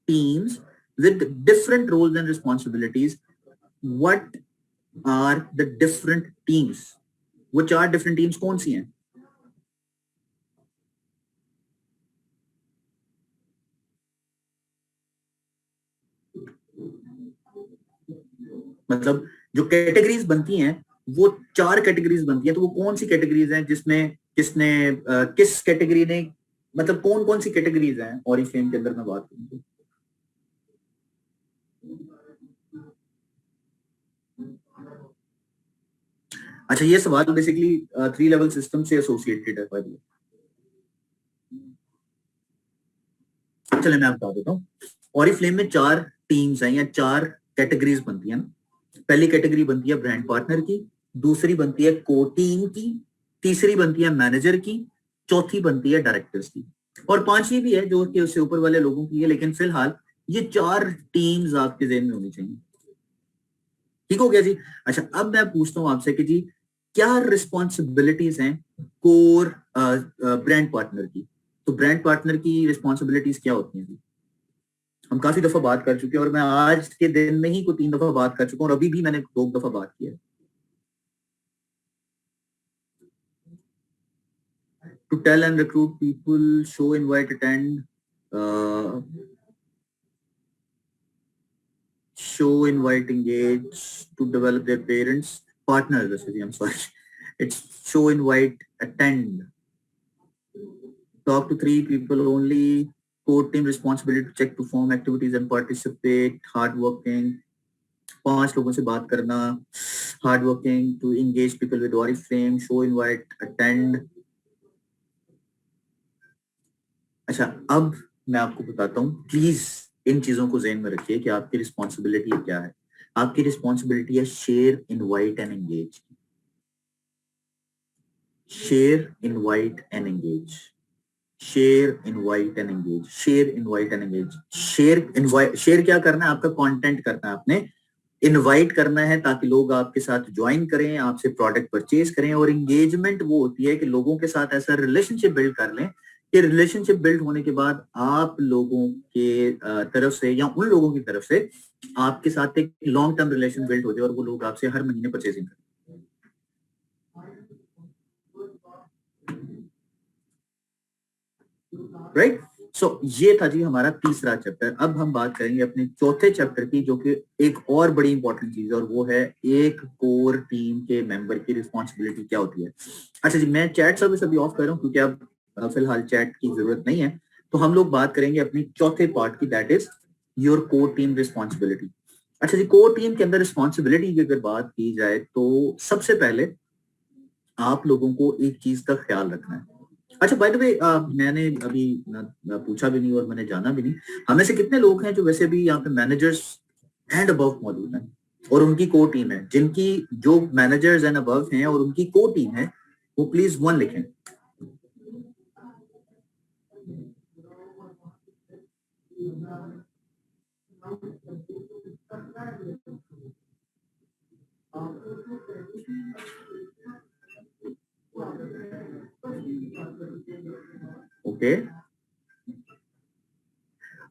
teams with different roles and responsibilities. What are the different teams? वो 4 different teams कौन सी हैं? मतलब जो कैटेगरीज बनती हैं वो 4 कैटेगरीज बनती हैं, तो वो कौन सी कैटेगरीज हैं जिसमें किसने किस कैटेगरी ने, मतलब कौन कौन सी कैटेगरीज हैं ऑरिफ्लेम के अंदर मैं बात करूं? अच्छा ये सवाल बेसिकली 3 लेवल सिस्टम से एसोसिएटेड है। चलिए मैं आपको बता देता हूँ। ऑरिफ्लेम में 4 टीम्स हैं या 4 कैटेगरीज बनती है ना। पहली कैटेगरी बनती है ब्रांड पार्टनर की, दूसरी बनती है को टीम की, तीसरी बनती है मैनेजर की, चौथी बनती है डायरेक्टर्स की, और पांचवी भी है जो कि उससे ऊपर वाले लोगों की है। लेकिन फिलहाल ये 4 टीम्स आपके ज़हन में होनी चाहिए। ठीक हो गया जी। अच्छा अब मैं पूछता हूँ आपसे कि जी क्या रिस्पॉन्सिबिलिटीज हैं कोर ब्रांड पार्टनर की? तो ब्रांड पार्टनर की रिस्पॉन्सिबिलिटीज क्या होती हैं जी? हम काफी दफा बात कर चुके हैं, और मैं आज के दिन में ही को 3 दफा बात कर चुका हूँ, और अभी भी मैंने 2 दफा बात की है। To tell and recruit people, show, invite, attend, show, invite, engage, to develop their parents, partners, I'm sorry. It's show, invite, attend. Talk to 3 people only. Core team responsibility to check, perform activities and participate. Hardworking. 5 लोगों से बात करना. Hardworking, to engage people with Oriflame. Show, invite, attend. अच्छा अब मैं आपको बताता हूँ, प्लीज इन चीजों को ज़हन में रखिए कि आपकी रिस्पॉन्सिबिलिटी क्या है। आपकी रिस्पॉन्सिबिलिटी है share, invite and engage. Share, invite and engage. Share, invite and engage. Share, invite and engage. Share, invite, share क्या करना है? आपका कंटेंट करना है आपने। इनवाइट करना है ताकि लोग आपके साथ ज्वाइन करें, आपसे प्रोडक्ट परचेज करें। और एंगेजमेंट वो होती है कि लोगों के साथ ऐसा रिलेशनशिप बिल्ड कर लें कि रिलेशनशिप बिल्ड होने के बाद आप लोगों के तरफ से या उन लोगों की तरफ से आपके साथ एक लॉन्ग टर्म रिलेशन बिल्ड हो जाए और वो लोग आपसे हर महीने परचेजिंग करें। राइट? सो ये था जी हमारा तीसरा चैप्टर। अब हम बात करेंगे अपने चौथे चैप्टर की, जो कि एक और बड़ी इंपॉर्टेंट चीज है, और वो है एक कोर टीम के मेंबर की रिस्पॉन्सिबिलिटी क्या होती है। अच्छा जी मैं चैट सर्विस अभी ऑफ कर रहा हूँ क्योंकि अब फिलहाल चैट की जरूरत नहीं है। तो हम लोग बात करेंगे अपनी चौथे पार्ट की, that is your core team responsibility. अच्छा जी कोर टीम के अंदर रिस्पॉन्सिबिलिटी की अगर बात की जाए तो सबसे पहले आप लोगों को एक चीज का ख्याल रखना है। अच्छा बाय द वे मैंने अभी पूछा भी नहीं और मैंने जाना भी नहीं, हमें से कितने लोग हैं जो वैसे भी यहाँ पे मैनेजर्स एंड अबव मौजूद हैं और उनकी को टीम है? जिनकी जो मैनेजर्स एंड अबव हैं और उनकी को टीम है वो प्लीज 1 लिखें। ओके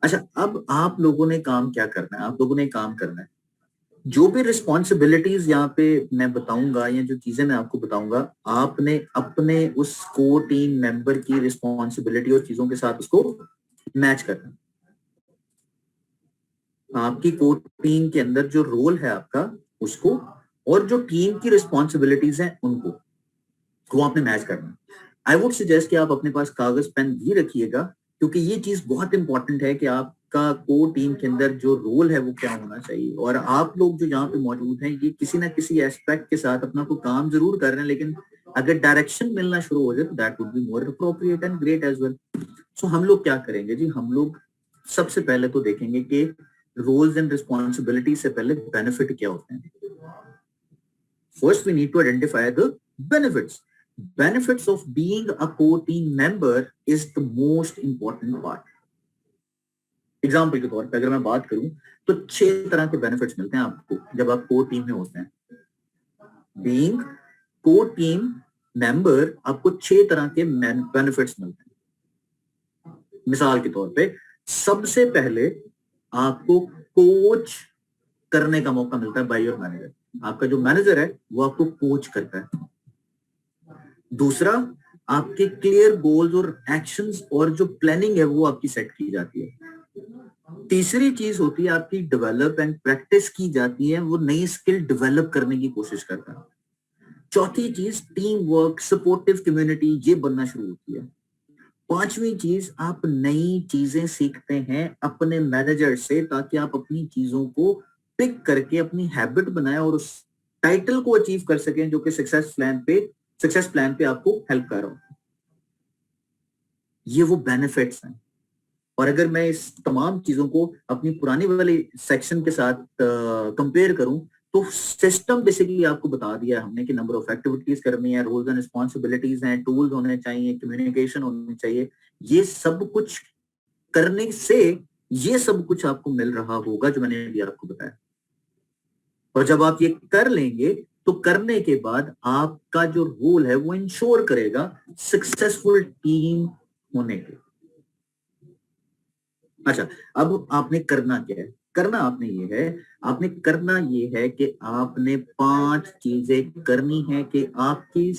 अच्छा अब आप लोगों ने काम क्या करना है? आप लोगों ने काम करना है जो भी रिस्पॉन्सिबिलिटीज यहाँ पे मैं बताऊंगा या जो चीजें मैं आपको बताऊंगा, आपने अपने उस को टीम मेंबर की रिस्पॉन्सिबिलिटी और चीजों के साथ उसको मैच करना। आपकी को टीम के अंदर जो रोल है आपका उसको, और जो टीम की रिस्पॉन्सिबिलिटीज हैं उनको, वो आपने मैच करना। आई वुड सजेस्ट कि आप अपने पास कागज पेन भी रखिएगा क्योंकि ये चीज बहुत इंपॉर्टेंट है कि आपका कोर टीम के अंदर जो रोल है वो क्या होना चाहिए। और आप लोग जो यहाँ पे मौजूद हैं ये किसी ना किसी एस्पेक्ट के साथ अपना कोई काम जरूर कर रहे हैं, लेकिन अगर डायरेक्शन मिलना शुरू हो जाए तो that would be more appropriate and great as well. So हम लोग क्या करेंगे जी, हम लोग सबसे पहले तो देखेंगे कि रोल्स एंड रिस्पॉन्सिबिलिटी से पहले बेनिफिट क्या होते हैं। First we need to identify the benefits. Benefits of being a core team member is the most important part. Example के तौर पे अगर मैं बात करूं तो 6 तरह के बेनिफिट्स मिलते हैं आपको जब आप कोर टीम में होते हैं। बीइंग कोर टीम मेंबर आपको 6 तरह के बेनिफिट्स मिलते हैं। मिसाल के तौर पे सबसे पहले आपको कोच करने का मौका मिलता है बाय योर मैनेजर। आपका जो मैनेजर है वो आपको कोच करता है। दूसरा, आपके क्लियर गोल्स और एक्शंस और जो प्लानिंग है वो आपकी सेट की जाती है। तीसरी चीज होती है आपकी डेवलप एंड प्रैक्टिस की जाती है, वो नई स्किल डेवलप करने की कोशिश करता है। चौथी चीज टीम वर्क, सपोर्टिव कम्युनिटी, ये बनना शुरू होती है। पांचवी चीज, आप नई चीजें सीखते हैं अपने मैनेजर से ताकि आप अपनी चीजों को पिक करके अपनी हैबिट बनाएं और उस टाइटल को अचीव कर सकें जो कि सक्सेस प्लान पे आपको हेल्प कर रहा हूं। ये वो बेनिफिट्स हैं। और अगर मैं इस तमाम चीजों को अपनी पुरानी वाली सेक्शन के साथ कंपेयर करूं तो सिस्टम बेसिकली आपको बता दिया है हमने कि नंबर ऑफ एक्टिविटीज करनी है, रोल्स एंड रिस्पॉन्सिबिलिटीज हैं, टूल्स होने चाहिए, कम्युनिकेशन होनी चाहिए। ये सब कुछ करने से ये सब कुछ आपको मिल रहा होगा जो मैंने अभी आपको बताया। और जब आप ये कर लेंगे तो करने के बाद आपका जो रोल है वो इंश्योर करेगा सक्सेसफुल टीम होने के। अच्छा, अब आपने करना क्या है? आपने करना ये है कि आपने 5 चीजें करनी है कि आपकी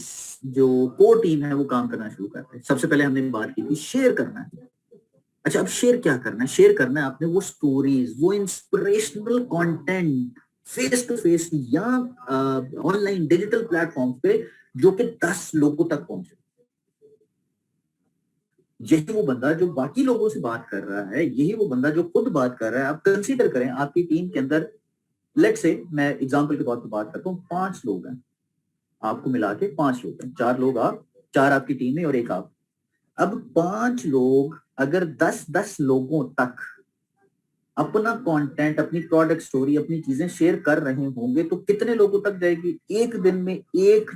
जो कोर टीम है वो काम करना शुरू करते हैं। सबसे पहले हमने बात की थी शेयर करना है। अच्छा, अब शेयर क्या करना है? शेयर करना है आपने वो स्टोरीज, वो inspirational content face to face या ऑनलाइन डिजिटल प्लेटफॉर्म पे जो कि 10 लोगों तक पहुंचे। यही वो बंदा जो बाकी लोगों से बात कर रहा है, यही वो बंदा जो खुद बात कर रहा है। आप कंसीडर करें आपकी टीम के अंदर, लेट से मैं एग्जांपल के तौर पर बात करता हूँ, 5 लोग हैं, आपको मिला के 5 लोग हैं, 4 लोग आप, 4 आपकी टीम में और 1 आप। अब 5 लोग अगर 10-10 लोगों तक अपना कंटेंट, अपनी प्रोडक्ट स्टोरी, अपनी चीजें शेयर कर रहे होंगे तो कितने लोगों तक जाएगी? एक दिन में एक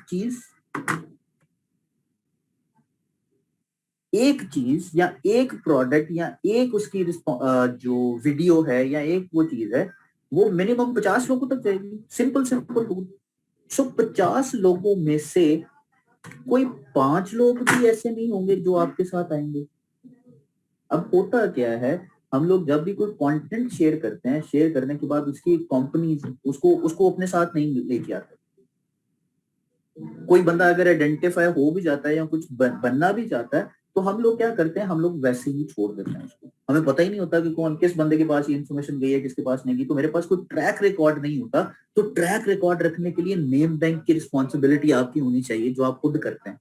चीज या एक प्रोडक्ट या एक उसकी जो वीडियो है या एक वो चीज है वो मिनिमम 50 लोगों तक जाएगी। Simple rule. सो 50 लोगों में से कोई 5 लोग भी ऐसे नहीं होंगे जो आपके साथ आएंगे। अब होता क्या है, हम लोग जब भी कोई कंटेंट शेयर करते हैं, शेयर करने के बाद उसकी कंपनीज उसको अपने साथ नहीं लेके आते। कोई बंदा अगर आइडेंटिफाई हो भी जाता है या कुछ बनना भी चाहता है तो हम लोग क्या करते हैं, हम लोग वैसे ही छोड़ देते हैं उसको। हमें पता ही नहीं होता कि कौन किस बंदे के पास ये इन्फॉर्मेशन गई है, किसके पास नहीं गई। तो मेरे पास कोई ट्रैक रिकॉर्ड नहीं होता। तो ट्रैक रिकॉर्ड रखने के लिए नेम बैंक की रिस्पॉन्सिबिलिटी आपकी होनी चाहिए जो आप खुद करते हैं।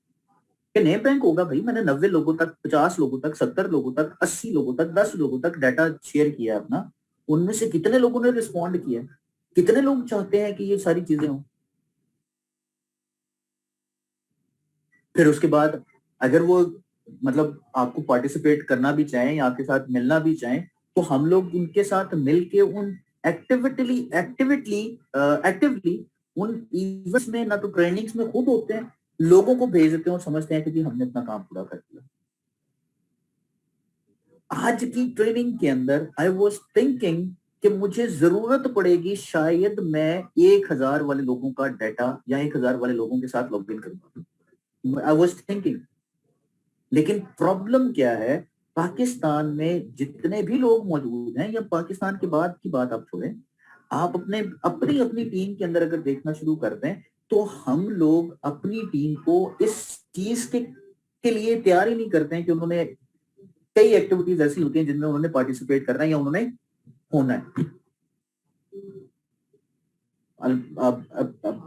नेम बैंक होगा भाई, मैंने 90 लोगों तक, 50 लोगों तक, 70 लोगों तक, 80 लोगों तक, 10 लोगों तक डाटा शेयर किया अपना। उनमें से कितने लोगों ने रिस्पॉन्ड किया, कितने लोग चाहते हैं कि ये सारी चीजें हों। फिर उसके बाद अगर वो मतलब आपको पार्टिसिपेट करना भी चाहें या आपके साथ मिलना भी चाहें तो हम लोग उनके साथ मिलके उन एक्टिवली उन इवेंट्स में, ना तो ट्रेनिंग्स में खुद होते हैं, लोगों को भेज देते हैं और समझते हैं कि हमने अपना काम पूरा कर दिया। आज की ट्रेनिंग के अंदर आई वाज थिंकिंग कि मुझे जरूरत पड़ेगी शायद मैं 1000 वाले लोगों का डाटा या 1000 वाले लोगों के साथ लॉग इन करूंगा। आई वाज थिंकिंग, लेकिन प्रॉब्लम क्या है, पाकिस्तान में जितने भी लोग मौजूद हैं या पाकिस्तान के बाद की बात आप छोड़ें, आप अपनी टीम के अंदर अगर देखना शुरू कर दें तो हम लोग अपनी टीम को इस चीज के लिए तैयार ही नहीं करते हैं कि उन्होंने कई एक्टिविटीज ऐसी होती हैं जिनमें उन्होंने पार्टिसिपेट करना है या उन्होंने होना है।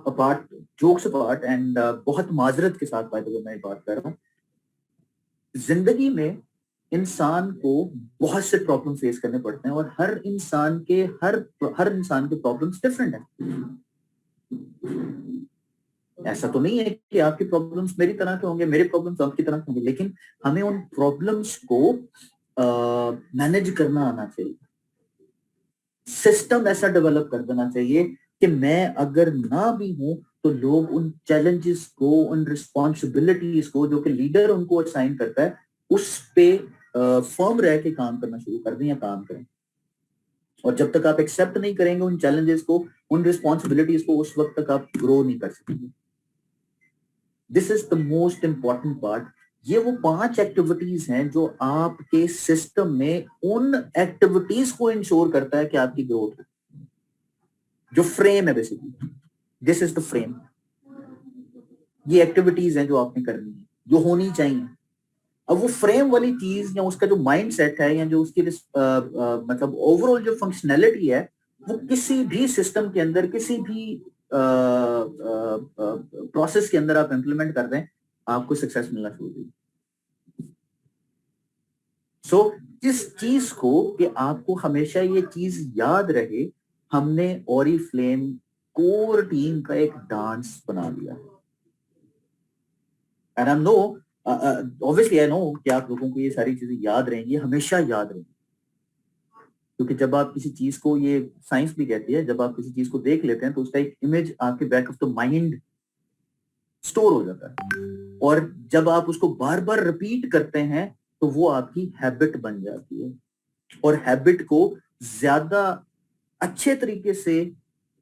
अपार्ट जोक्स अपार्ट एंड बहुत माजरत के साथ मैं बात कर रहा हूँ, जिंदगी में इंसान को बहुत से प्रॉब्लम फेस करने पड़ते हैं और हर इंसान के प्रॉब्लम्स डिफरेंट है। ऐसा तो नहीं है कि आपकी प्रॉब्लम्स मेरी तरह के होंगे, मेरे प्रॉब्लम्स आपकी तरह के होंगे, लेकिन हमें उन प्रॉब्लम्स को मैनेज करना आना चाहिए। सिस्टम ऐसा डेवलप कर देना चाहिए कि मैं अगर ना भी हूं तो लोग उन चैलेंजेस को, उन रिस्पॉन्सिबिलिटीज को जो कि लीडर उनको असाइन करता है, उस पे फर्म रह के काम करना शुरू कर दें या काम करें। और जब तक आप एक्सेप्ट नहीं करेंगे उन चैलेंजेस को, उन रिस्पॉन्सिबिलिटीज को, उस वक्त तक आप ग्रो नहीं कर सकेंगे। This is the most important part. ये वो 5 एक्टिविटीज हैं जो आपके सिस्टम में उन एक्टिविटीज को इंश्योर करता है कि आपकी ग्रोथ हो। जो फ्रेम है basically, this is the frame. ये एक्टिविटीज हैं जो आपने करनी है, जो होनी चाहिए। अब वो फ्रेम वाली चीज या उसका जो माइंड सेट है या जो उसकी मतलब ओवरऑल जो फंक्शनैलिटी है, वो किसी भी सिस्टम के अंदर, किसी भी प्रोसेस के अंदर आप इंप्लीमेंट कर दें, आपको सक्सेस मिलना शुरू होगी। सो इस चीज को कि आपको हमेशा ये चीज याद रहे, हमने ओरिफ्लेम कोर टीम का एक डांस बना दिया। And I know, obviously I know कि आप लोगों को ये सारी चीजें याद रहेंगी, हमेशा याद रहेंगी, क्योंकि जब आप किसी चीज को, ये साइंस भी कहती है, जब आप किसी चीज को देख लेते हैं तो उसका एक इमेज आपके back of the mind store हो जाता है, और जब आप उसको बार बार रिपीट करते हैं तो वो आपकी हैबिट बन जाती है, और हैबिट को ज्यादा अच्छे तरीके से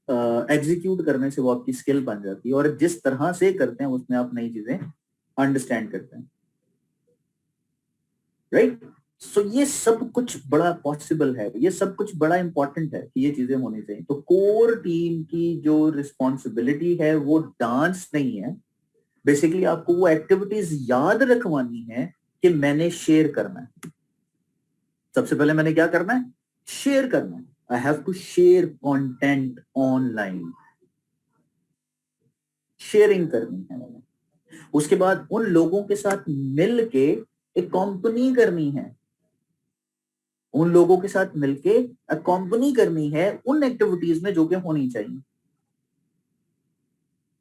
एग्जीक्यूट करने से वो आपकी स्किल बन जाती है, और जिस तरह से करते हैं उसमें आप नई चीजें अंडरस्टैंड करते हैं, राइट? सो ये सब कुछ बड़ा पॉसिबल है, ये सब कुछ बड़ा इंपॉर्टेंट है कि ये चीजें होनी चाहिए। तो कोर टीम की जो रिस्पॉन्सिबिलिटी है वो डांस नहीं है, बेसिकली आपको वो एक्टिविटीज याद रखवानी है कि मैंने शेयर करना है। सबसे पहले मैंने क्या करना है? शेयर करना है। I have to share content online, sharing करनी है मैंने। उसके बाद उन लोगों के साथ मिलके एक कंपनी करनी है, उन लोगों के साथ मिलके कंपनी करनी है उन एक्टिविटीज में जो कि होनी चाहिए।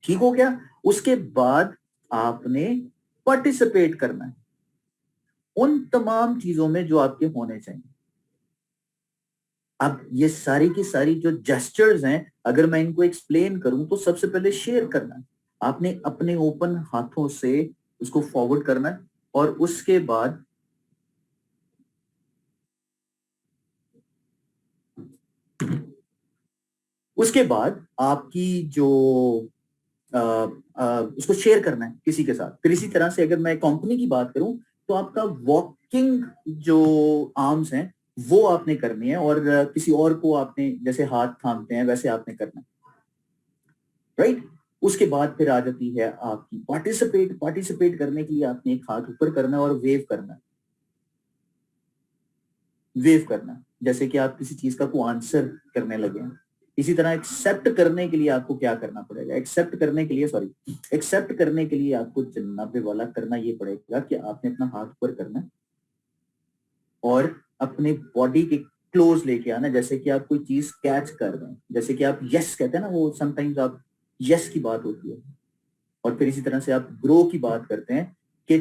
ठीक हो गया? उसके बाद आपने पार्टिसिपेट करना है उन तमाम चीजों में जो आपके होने चाहिए। अब ये सारी की सारी जो जेस्चर्स हैं, अगर मैं इनको एक्सप्लेन करूं तो सबसे पहले शेयर करना है, आपने अपने ओपन हाथों से उसको फॉरवर्ड करना है, और उसके बाद आपकी जो उसको शेयर करना है किसी के साथ। फिर इसी तरह से अगर मैं कंपनी की बात करूं तो आपका वॉकिंग जो आर्म्स हैं वो आपने करनी है, और किसी और को आपने जैसे हाथ थामते हैं वैसे आपने करना है, राइट? उसके बाद फिर आ जाती है आपकी पार्टिसिपेट करने के लिए आपने एक हाथ ऊपर करना है और वेव करना जैसे कि आप किसी चीज का को आंसर करने लगे हैं। इसी तरह एक्सेप्ट करने के लिए आपको क्या करना पड़ेगा? एक्सेप्ट करने के लिए आपको जन्नबे वाला करना ये पड़ेगा कि आपने अपना हाथ ऊपर करना है और अपने बॉडी के क्लोज लेके आना, जैसे कि आप कोई चीज कैच कर रहे हैं, जैसे कि आप यस कहते हैं ना, वो समटाइम्स आप यस की बात होती है। और फिर इसी तरह से आप ग्रो की बात करते हैं कि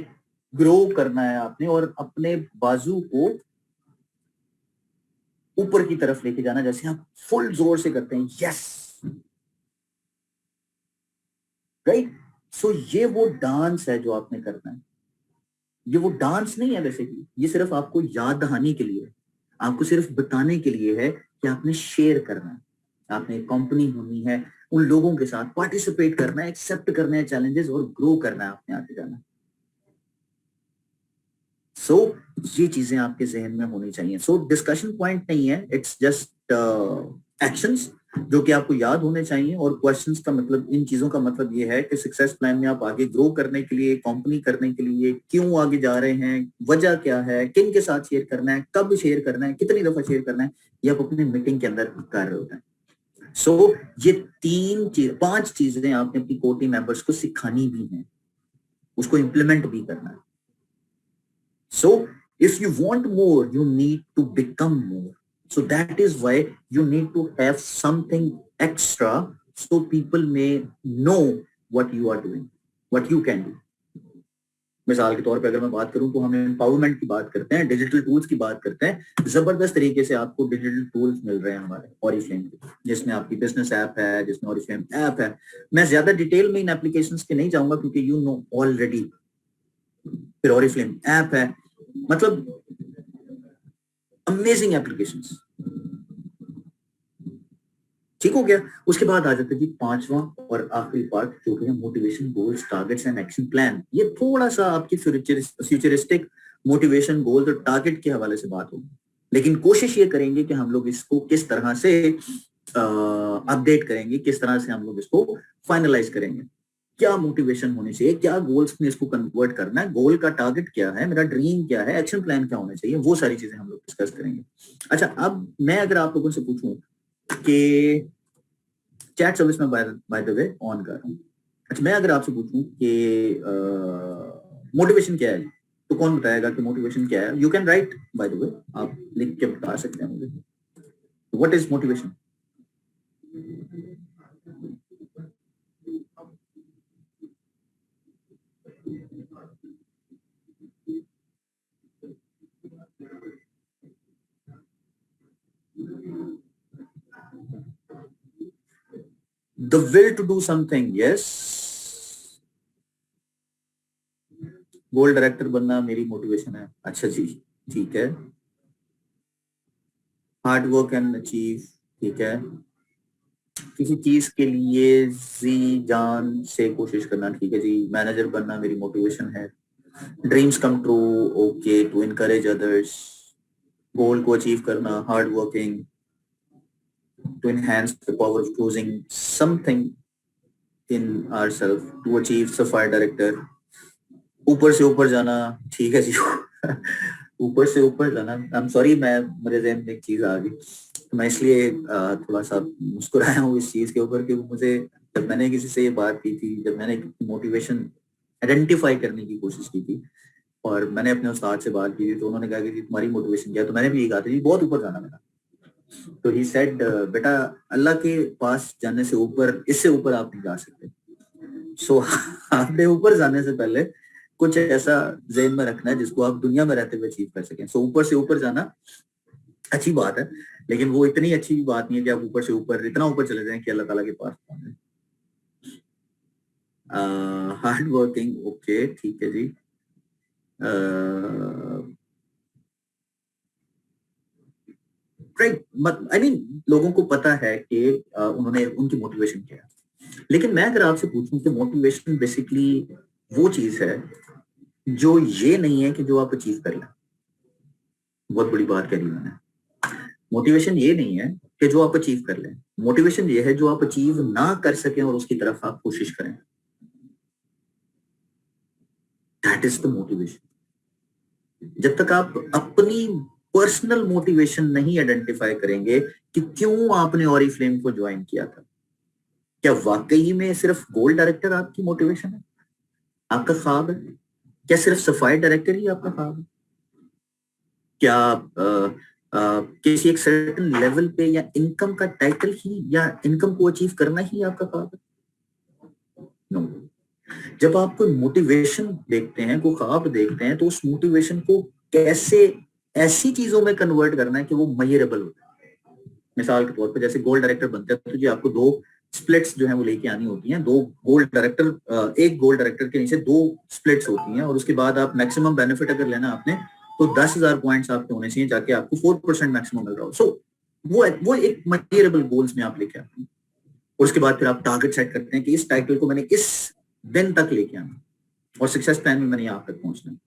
ग्रो करना है आपने, और अपने बाजू को ऊपर की तरफ लेके जाना, जैसे आप फुल जोर से करते हैं यस, राइट? सो ये वो डांस है जो आपने करना है। ये वो डांस नहीं है बेसिकली, ये सिर्फ आपको याद दहानी के लिए, आपको सिर्फ बताने के लिए है कि आपने शेयर करना है, आपने कंपनी होनी है, उन लोगों के साथ पार्टिसिपेट करना है, एक्सेप्ट करना है चैलेंजेस और ग्रो करना है, आपने आगे जाना। सो ये चीजें आपके जहन में होनी चाहिए। सो डिस्कशन पॉइंट नहीं है, इट्स जस्ट एक्शंस जो कि आपको याद होने चाहिए। और क्वेश्चंस का मतलब, इन चीजों का मतलब ये है कि सक्सेस प्लान में आप आगे ग्रो करने के लिए, कंपनी करने के लिए क्यों आगे जा रहे हैं, वजह क्या है, किन के साथ शेयर करना है, कब शेयर करना है, कितनी दफा शेयर करना है, ये आप अपनी मीटिंग के अंदर कर रहे होते हैं। सो ये 5 चीजें आपने अपनी कोर टीम मेंबर्स को सिखानी भी है, उसको इंप्लीमेंट भी करना है। सो If you want more, you need to become more. So that is why you need to have something extra so people may know what you are doing, what you can do. मिसाल के तौर पे अगर मैं बात करूं तो हम एम्पावरमेंट की बात करते हैं, डिजिटल टूल्स की बात करते हैं। जबरदस्त तरीके से आपको डिजिटल टूल्स मिल रहे हैं हमारे ऑरिफ्लेम के, जिसमें आपकी बिजनेस ऐप है, जिसमें ऑरिफ्लेम ऐप है। मैं ज्यादा डिटेल में इन एप्लीकेशंस के नहीं जाऊंगा क्योंकि यू नो ऑलरेडी। फिर ऑरिफ्लेम ऐप है, मतलब अमेजिंग एप्लीकेशंस। ठीक हो गया। उसके बाद आ जाते जी पांचवा और आखिरी पार्ट जो कि है motivation, goals, targets and action plan. ये थोड़ा सा आपकी फ्यूचरिस्टिक मोटिवेशन, गोल्स और टारगेट के हवाले से बात होगी, लेकिन कोशिश ये करेंगे कि हम लोग इसको किस तरह से अपडेट करेंगे, किस तरह से हम लोग इसको फाइनलाइज करेंगे, क्या मोटिवेशन होनी चाहिए, क्या गोल्स में इसको कन्वर्ट करना है, गोल का टारगेट क्या है, मेरा ड्रीम क्या है, एक्शन प्लान क्या होना चाहिए, वो सारी चीजें हम लोग डिस्कस करेंगे। अच्छा, अब मैं अगर आप लोगों से पूछूं कि चैट सर्विस में बाय द वे ऑन कर रहा हूँ। अच्छा, मैं अगर आपसे पूछूं कि मोटिवेशन क्या है, तो कौन बताएगा कि मोटिवेशन क्या है? You can write bye the वे, आप लिख के बता सकते हैं मुझे, what is motivation? The will to do something, yes. Goal director बनना मेरी मोटिवेशन है। अच्छा जी, ठीक है। हार्ड वर्क एंड अचीव, ठीक है। किसी चीज के लिए जी जान से कोशिश करना, ठीक है जी। मैनेजर बनना मेरी मोटिवेशन है। Dreams come true, okay. To encourage others, goal को अचीव करना, hard working, to enhance the power of choosing something in ourselves, to achieve sapphire director, ऊपर से ऊपर जाना, ठीक है जी। ऊपर से ऊपर जाना, आई एम सॉरी, मेरे ज़हन में एक चीज आ गई, तो मैं इसलिए थोड़ा सा मुस्कुराया हूँ इस चीज के ऊपर कि मुझे, जब मैंने किसी से ये बात की थी, जब मैंने मोटिवेशन आइडेंटिफाई करने की कोशिश की थी और मैंने अपने उस्ताद से बात की थी, तो उन्होंने कहा कि तुम्हारी मोटिवेशन क्या है, तो मैंने भी यही कहा था जी बहुत ऊपर जाना मेरा। तो ही सेड, बेटा अल्लाह के पास जाने से ऊपर, इससे ऊपर आप नहीं जा सकते। सो आपने ऊपर जाने से पहले कुछ ऐसा ज़हन में रखना है जिसको आप दुनिया में रहते हुए अचीव कर सकें। सो ऊपर से ऊपर जाना अच्छी बात है, लेकिन वो इतनी अच्छी बात नहीं है कि आप ऊपर से ऊपर इतना ऊपर चले जाएं कि अल्लाह ताला के पास पहुंचे। हार्ड वर्किंग, ओके, ठीक है जी। राइट, आई मीन लोगों को पता है कि उन्होंने, उनकी मोटिवेशन क्या है। लेकिन मैं अगर आपसे पूछूं कि मोटिवेशन बेसिकली वो चीज है जो ये नहीं है कि जो आप अचीव कर लें। बहुत बड़ी बात करी मैंने। मोटिवेशन ये नहीं है कि जो आप अचीव कर लें, मोटिवेशन ये है जो आप अचीव ना कर सकें और उसकी तरफ आप कोशिश करें। That is the motivation. जब तक आप अपनी पर्सनल मोटिवेशन नहीं आइडेंटिफाई करेंगे कि क्यों आपने ऑरिफ्लेम को ज्वाइन किया था, क्या वाकई में सिर्फ गोल डायरेक्टर आपकी मोटिवेशन है, आपका ख्वाब है? क्या सिर्फ सफाई डायरेक्टर ही आपका ख्वाब है? क्या किसी एक सर्टेन लेवल पे या इनकम का टाइटल ही या इनकम को अचीव करना ही आपका ख्वाब है? नो। जब आप कोई मोटिवेशन देखते हैं, कोई ख्वाब देखते हैं, तो उस मोटिवेशन को कैसे ऐसी चीजों में कन्वर्ट करना है कि वो मेजरेबल हो। मिसाल के तौर पे जैसे गोल डायरेक्टर बनते हैं तो जी आपको 2 स्प्लिट्स जो है वो लेके आनी होती हैं। 2 गोल डायरेक्टर, एक गोल डायरेक्टर के नीचे 2 स्प्लिट्स होती हैं और उसके बाद आप मैक्सिमम बेनिफिट अगर लेना आपने तो 10,000 पॉइंट्स आपके होने चाहिए जाके आपको 4% मैक्सिमम मिल रहा हो। सो वो एक मेजरेबल गोल्स में आप लेके आते हैं और उसके बाद फिर आप टारगेट सेट करते हैं कि इस टाइटल को मैंने इस दिन तक लेके आना और सक्सेस प्लान में मैंने यहाँ तक पहुंचना,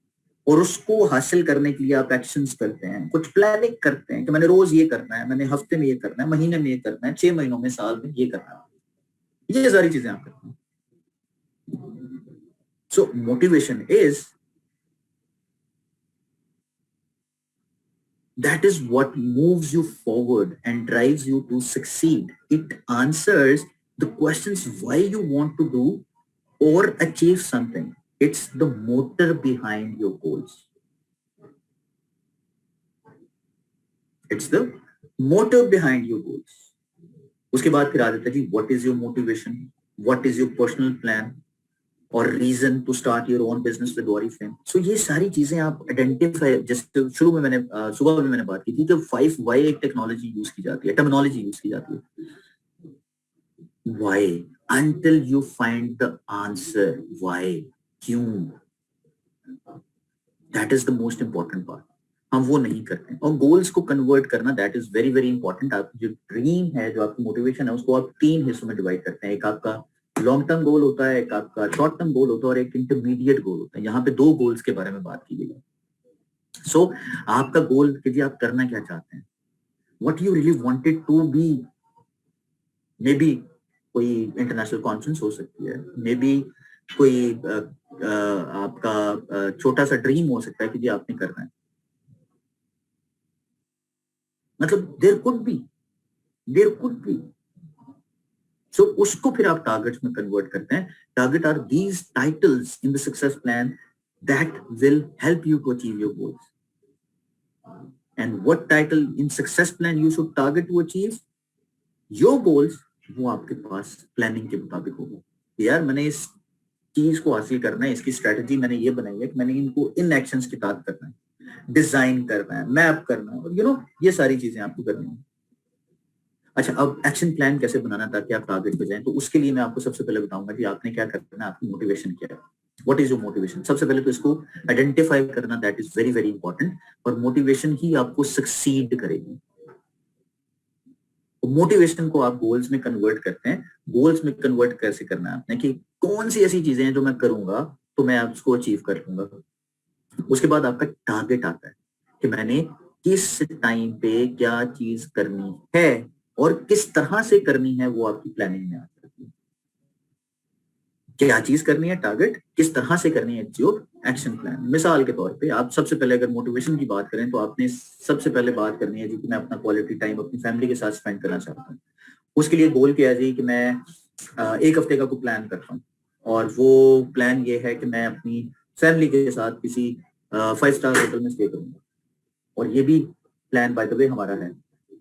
और उसको हासिल करने के लिए आप एक्शंस करते हैं, कुछ प्लानिंग करते हैं कि मैंने रोज ये करना है, मैंने हफ्ते में ये करना है, महीने में ये करना है, 6 महीनों में, साल में ये करना है। ये सारी चीजें आप करते हैं। सो motivation is that is what moves you forward and drives you to succeed. It answers the questions why you want to do or achieve something. It's the motor behind your goals. It's the motive behind your goals. उसके बाद फिर आ जाता है जी what is your motivation, what is your personal plan और reason to start your own business with Oriflame. So ये सारी चीजें आप आइडेंटिफाई, जैसे शुरू में मैंने सुबह में मैंने बात की थी, जब 5 वाई एक टेक्नोलॉजी यूज की जाती है, टर्मिनोलॉजी यूज की जाती है। Why, until you find the answer why, क्यों, that is the most important part। हम वो नहीं करते हैं। और गोल्स को कन्वर्ट करना that is very very important. आपकी जो ड्रीम है, जो आपकी मोटिवेशन है, उसको आप 3 हिस्सों में डिवाइड करते हैं। एक आपका लॉन्ग टर्म गोल होता है, एक आपका शॉर्ट टर्म गोल होता है और एक इंटरमीडिएट गोल होता है। यहाँ पे 2 गोल्स के बारे में बात की गई है। सो आपका गोल कि जी आप करना क्या चाहते हैं, what you really wanted to be. Maybe कोई इंटरनेशनल कॉन्फ्रेंस हो सकती है, मे बी कोई आपका छोटा सा ड्रीम हो सकता है कि जी आपने करना है। मतलब देयर कुड बी। सो उसको फिर आप टारगेट्स में कन्वर्ट करते हैं। Target are these titles in the success plan that will help you to achieve your goals. And what title in success plan you should target to achieve your goals, वो आपके पास planning के मुताबिक होगा। यार मैंने इस चीज को हासिल करना है, इसकी स्ट्रेटजी मैंने ये बनाई है कि मैंने इनको इन एक्शंस के तहत करना है, डिजाइन करना है, मैप करना है, और ये सारी चीजें आपको करनी है। अच्छा, अब एक्शन प्लान कैसे बनाना ताकि आप टारगेट पे जाएं, तो उसके लिए मैं आपको सबसे पहले बताऊंगा कि आपने क्या करना है, आपकी मोटिवेशन क्या है, व्हाट इज योर मोटिवेशन। सबसे पहले तो इसको आइडेंटिफाई करना that is very very important. और मोटिवेशन ही आपको सक्सीड करेगी। मोटिवेशन को आप गोल्स में कन्वर्ट करते हैं। गोल्स में कन्वर्ट कैसे करना है आपने, कि कौन सी ऐसी चीजें हैं जो मैं करूंगा तो मैं उसको अचीव कर लूंगा। उसके बाद आपका टारगेट आता है कि मैंने किस टाइम पे क्या चीज करनी है और किस तरह से करनी है, वो आपकी प्लानिंग में आता है। क्या चीज करनी है, टारगेट, किस तरह से करनी है, जो एक्शन प्लान। मिसाल के तौर पे आप सबसे पहले अगर मोटिवेशन की बात करें तो आपने सबसे पहले बात करनी है जी कि मैं अपना क्वालिटी टाइम अपनी फैमिली के साथ स्पेंड करना चाहता हूँ। उसके लिए गोल क्या है जी कि मैं 1 हफ्ते का को प्लान करता हूँ और वो प्लान ये है कि मैं अपनी फैमिली के साथ किसी 5 स्टार होटल में स्टे करूंगा। और ये भी प्लान बाय द वे हमारा है,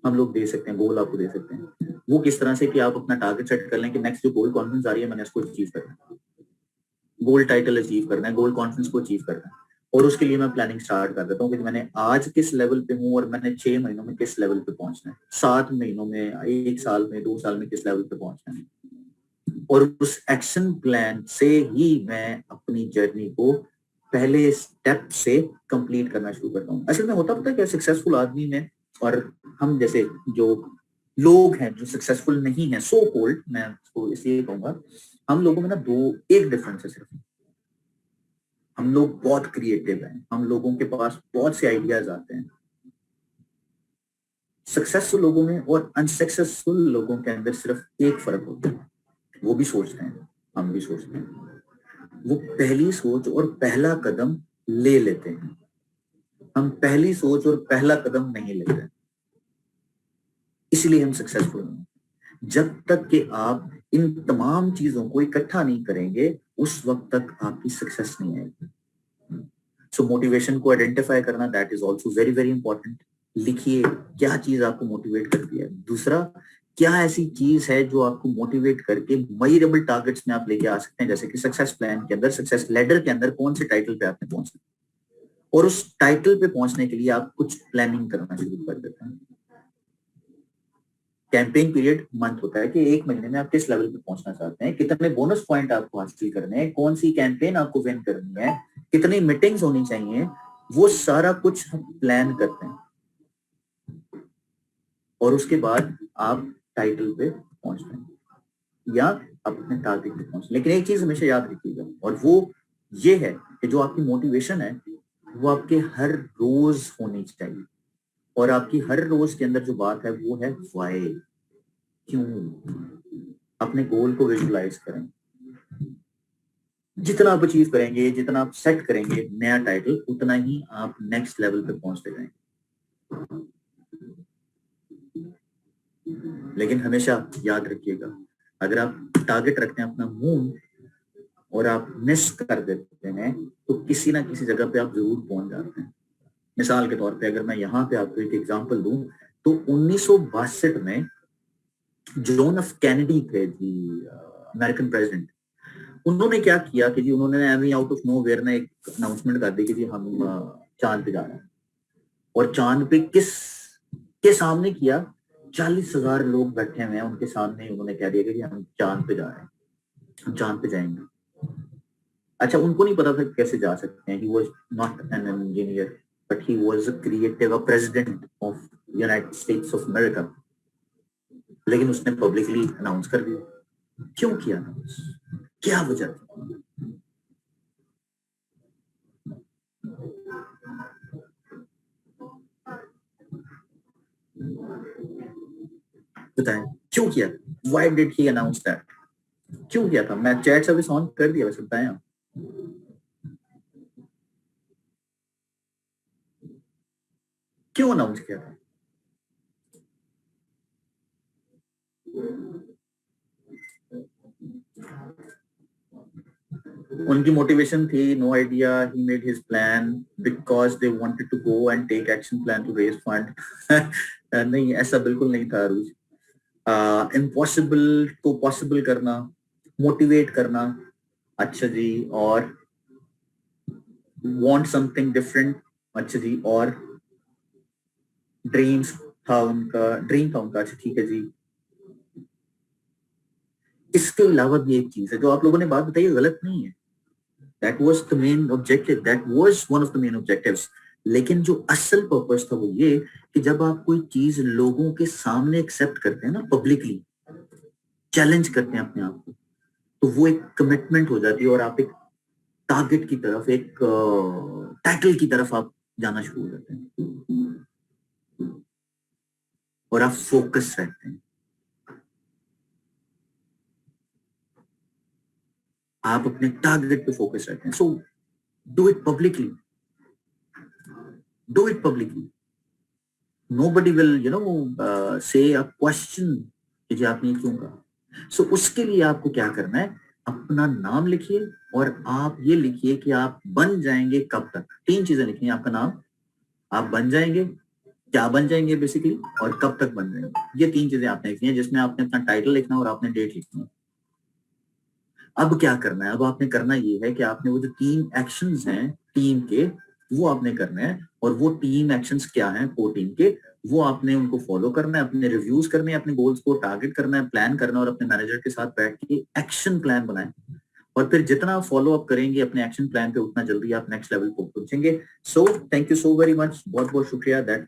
हम लोग दे सकते हैं, गोल आपको दे सकते हैं। वो किस तरह से कि आप अपना टारगेट सेट कर लें कि नेक्स्ट जो गोल कॉन्फ्रेंस आ रही है मैंने इसको अचीव करना है, गोल टाइटल अचीव करना है, गोल कॉन्फ्रेंस को अचीव करना है। और उसके लिए मैं प्लानिंग स्टार्ट कर देता हूँ कि मैंने आज किस लेवल पे हूँ और मैंने 6 महीनों में किस लेवल पे पहुंचना है, 7 महीनों में, 1 साल में, 2 साल में किस लेवल पे पहुंचना है। और उस एक्शन प्लान से ही मैं अपनी जर्नी को पहले स्टेप से कंप्लीट करना शुरू करता हूँ। असल में होता पता है क्या, सक्सेसफुल आदमी में और हम जैसे जो लोग हैं जो सक्सेसफुल नहीं है, सो कॉल्ड, मैं उसको इसलिए कहूंगा, हम लोगों में ना एक डिफरेंस है सिर्फ। हम लोग बहुत क्रिएटिव हैं, हम लोगों के पास बहुत से आइडियाज आते हैं। सक्सेसफुल लोगों में और अनसक्सेसफुल लोगों के अंदर सिर्फ एक फर्क होता है, वो भी सोचते हैं, हम भी सोचते हैं। वो पहली सोच और पहला कदम ले लेते हैं, हम पहली सोच और पहला कदम नहीं लेते, इसलिए हम सक्सेसफुल नहीं। जब तक कि आप इन तमाम चीजों को इकट्ठा नहीं करेंगे उस वक्त तक आपकी सक्सेस नहीं आएगी। सो मोटिवेशन को आइडेंटिफाई करना that is also very very important. लिखिए क्या चीज आपको मोटिवेट करती है। दूसरा, क्या ऐसी चीज है जो आपको मोटिवेट करके मेजरेबल टारगेट्स में आप लेके आ सकते हैं, जैसे कि सक्सेस प्लान के अंदर, सक्सेस लेडर के अंदर कौन से टाइटल पे आपने पहुंचना, और उस टाइटल पे पहुंचने के लिए आप कुछ प्लानिंग करना शुरू कर देते हैं। कैंपेन पीरियड मंथ होता है कि 1 महीने में आप किस लेवल पे पहुंचना चाहते हैं, कितने बोनस पॉइंट आपको हासिल करने हैं, कौन सी कैंपेन आपको विन करनी है, कितनी मीटिंग्स होनी चाहिए, वो सारा कुछ हम प्लान करते हैं। और उसके बाद आप टाइटल पे पहुंचते हैं या अपने टारगेट पे पहुंचते हैं। लेकिन एक चीज हमेशा याद रखिएगा, और वो ये है कि जो आपकी मोटिवेशन है वो आपके हर रोज होनी चाहिए। और आपकी हर रोज के अंदर जो बात है वो है व्हाई, क्यों। अपने गोल को विजुलाइज करें। जितना आप अचीव करेंगे, जितना आप सेट करेंगे नया टाइटल, उतना ही आप नेक्स्ट लेवल पे पहुंचते जाएंगे। लेकिन हमेशा याद रखिएगा, अगर आप टारगेट रखते हैं अपना मून और आप मिस कर देते हैं तो किसी ना किसी जगह पे आप जरूर पहुंच जाते हैं। मिसाल के तौर पे अगर मैं यहाँ पे आपको एक एग्जांपल दूं तो 1962 में जॉन एफ कैनेडी थे जी, अमेरिकन प्रेसिडेंट। उन्होंने क्या किया कि जी उन्होंने अभी आउट ऑफ नोवेयर ने एक अनाउंसमेंट कर दी कि जी हम चांद पे जा रहे हैं। और चांद पे किस के सामने किया? 40,000 लोग बैठे हुए हैं उनके सामने, उन्होंने कह दिया कि हम चांद पे जा रहे हैं, हम चांद पे जाएंगे। अच्छा, उनको नहीं पता था कैसे जा सकते हैं। He was not an engineer but he was a creative, a president of United states of America. लेकिन उसने पब्लिकली अनाउंस कर दिया। क्यों किया अनाउंस? क्या वजह थी? बताएं क्यों किया? Why did he announce that? क्यों किया था? मैं चैट सर्विस ऑन कर दिया, वैसे बताएं आप। क्यों अनाउंस किया था? उनकी मोटिवेशन थी, no idea, he made his plan because they wanted to go and take action plan to raise fund. नहीं, ऐसा बिल्कुल नहीं था अरूज। इम्पॉसिबल को पॉसिबल करना, मोटिवेट करना, अच्छा जी, और वांट समथिंग डिफरेंट, अच्छा जी, और ड्रीम था उनका, अच्छा ठीक है जी। इसके अलावा भी एक चीज है जो आप लोगों ने बात बताई, गलत नहीं है। That was the main objective, that was one of the main objectives. लेकिन जो असल पर्पस था वो ये कि जब आप कोई चीज लोगों के सामने एक्सेप्ट करते हैं ना, पब्लिकली चैलेंज करते हैं अपने आप को, तो वो एक कमिटमेंट हो जाती है और आप एक टारगेट की तरफ, एक टाइटल की तरफ आप जाना शुरू हो जाते हैं और आप फोकस रहते हैं। आप अपने टारगेट पे फोकस रहते हैं। So do it publicly, do it publicly. nobody will say a question कि जी आपने क्यों कहा। सो उसके लिए आपको क्या करना है? अपना नाम लिखिए और आप ये लिखिए कि आप बन जाएंगे कब तक। 3 चीजें लिखनी है। आपका नाम, आप बन जाएंगे, क्या बन जाएंगे बेसिकली, और कब तक बन जाएंगे। ये 3 चीजें आपने लिखनी है, जिसमें आपने अपना टाइटल लिखना और आपने डेट लिखनी है। अब क्या करना है? अब आपने करना ये है कि आपने वो जो 3 एक्शंस हैं टीम के, वो आपने करने हैं। और वो 3 एक्शंस क्या हैं को टीम के, वो आपने उनको फॉलो करना है, अपने रिव्यूज करने हैं, अपने गोल्स को टारगेट करना है, प्लान करना है, और अपने मैनेजर के साथ बैठ के एक्शन प्लान बनाएं। और फिर जितना फॉलो अप करेंगे अपने एक्शन प्लान पे, उतना जल्दी आप नेक्स्ट लेवल को पहुंचेंगे। So thank you so very much, बहुत बहुत शुक्रिया। दैट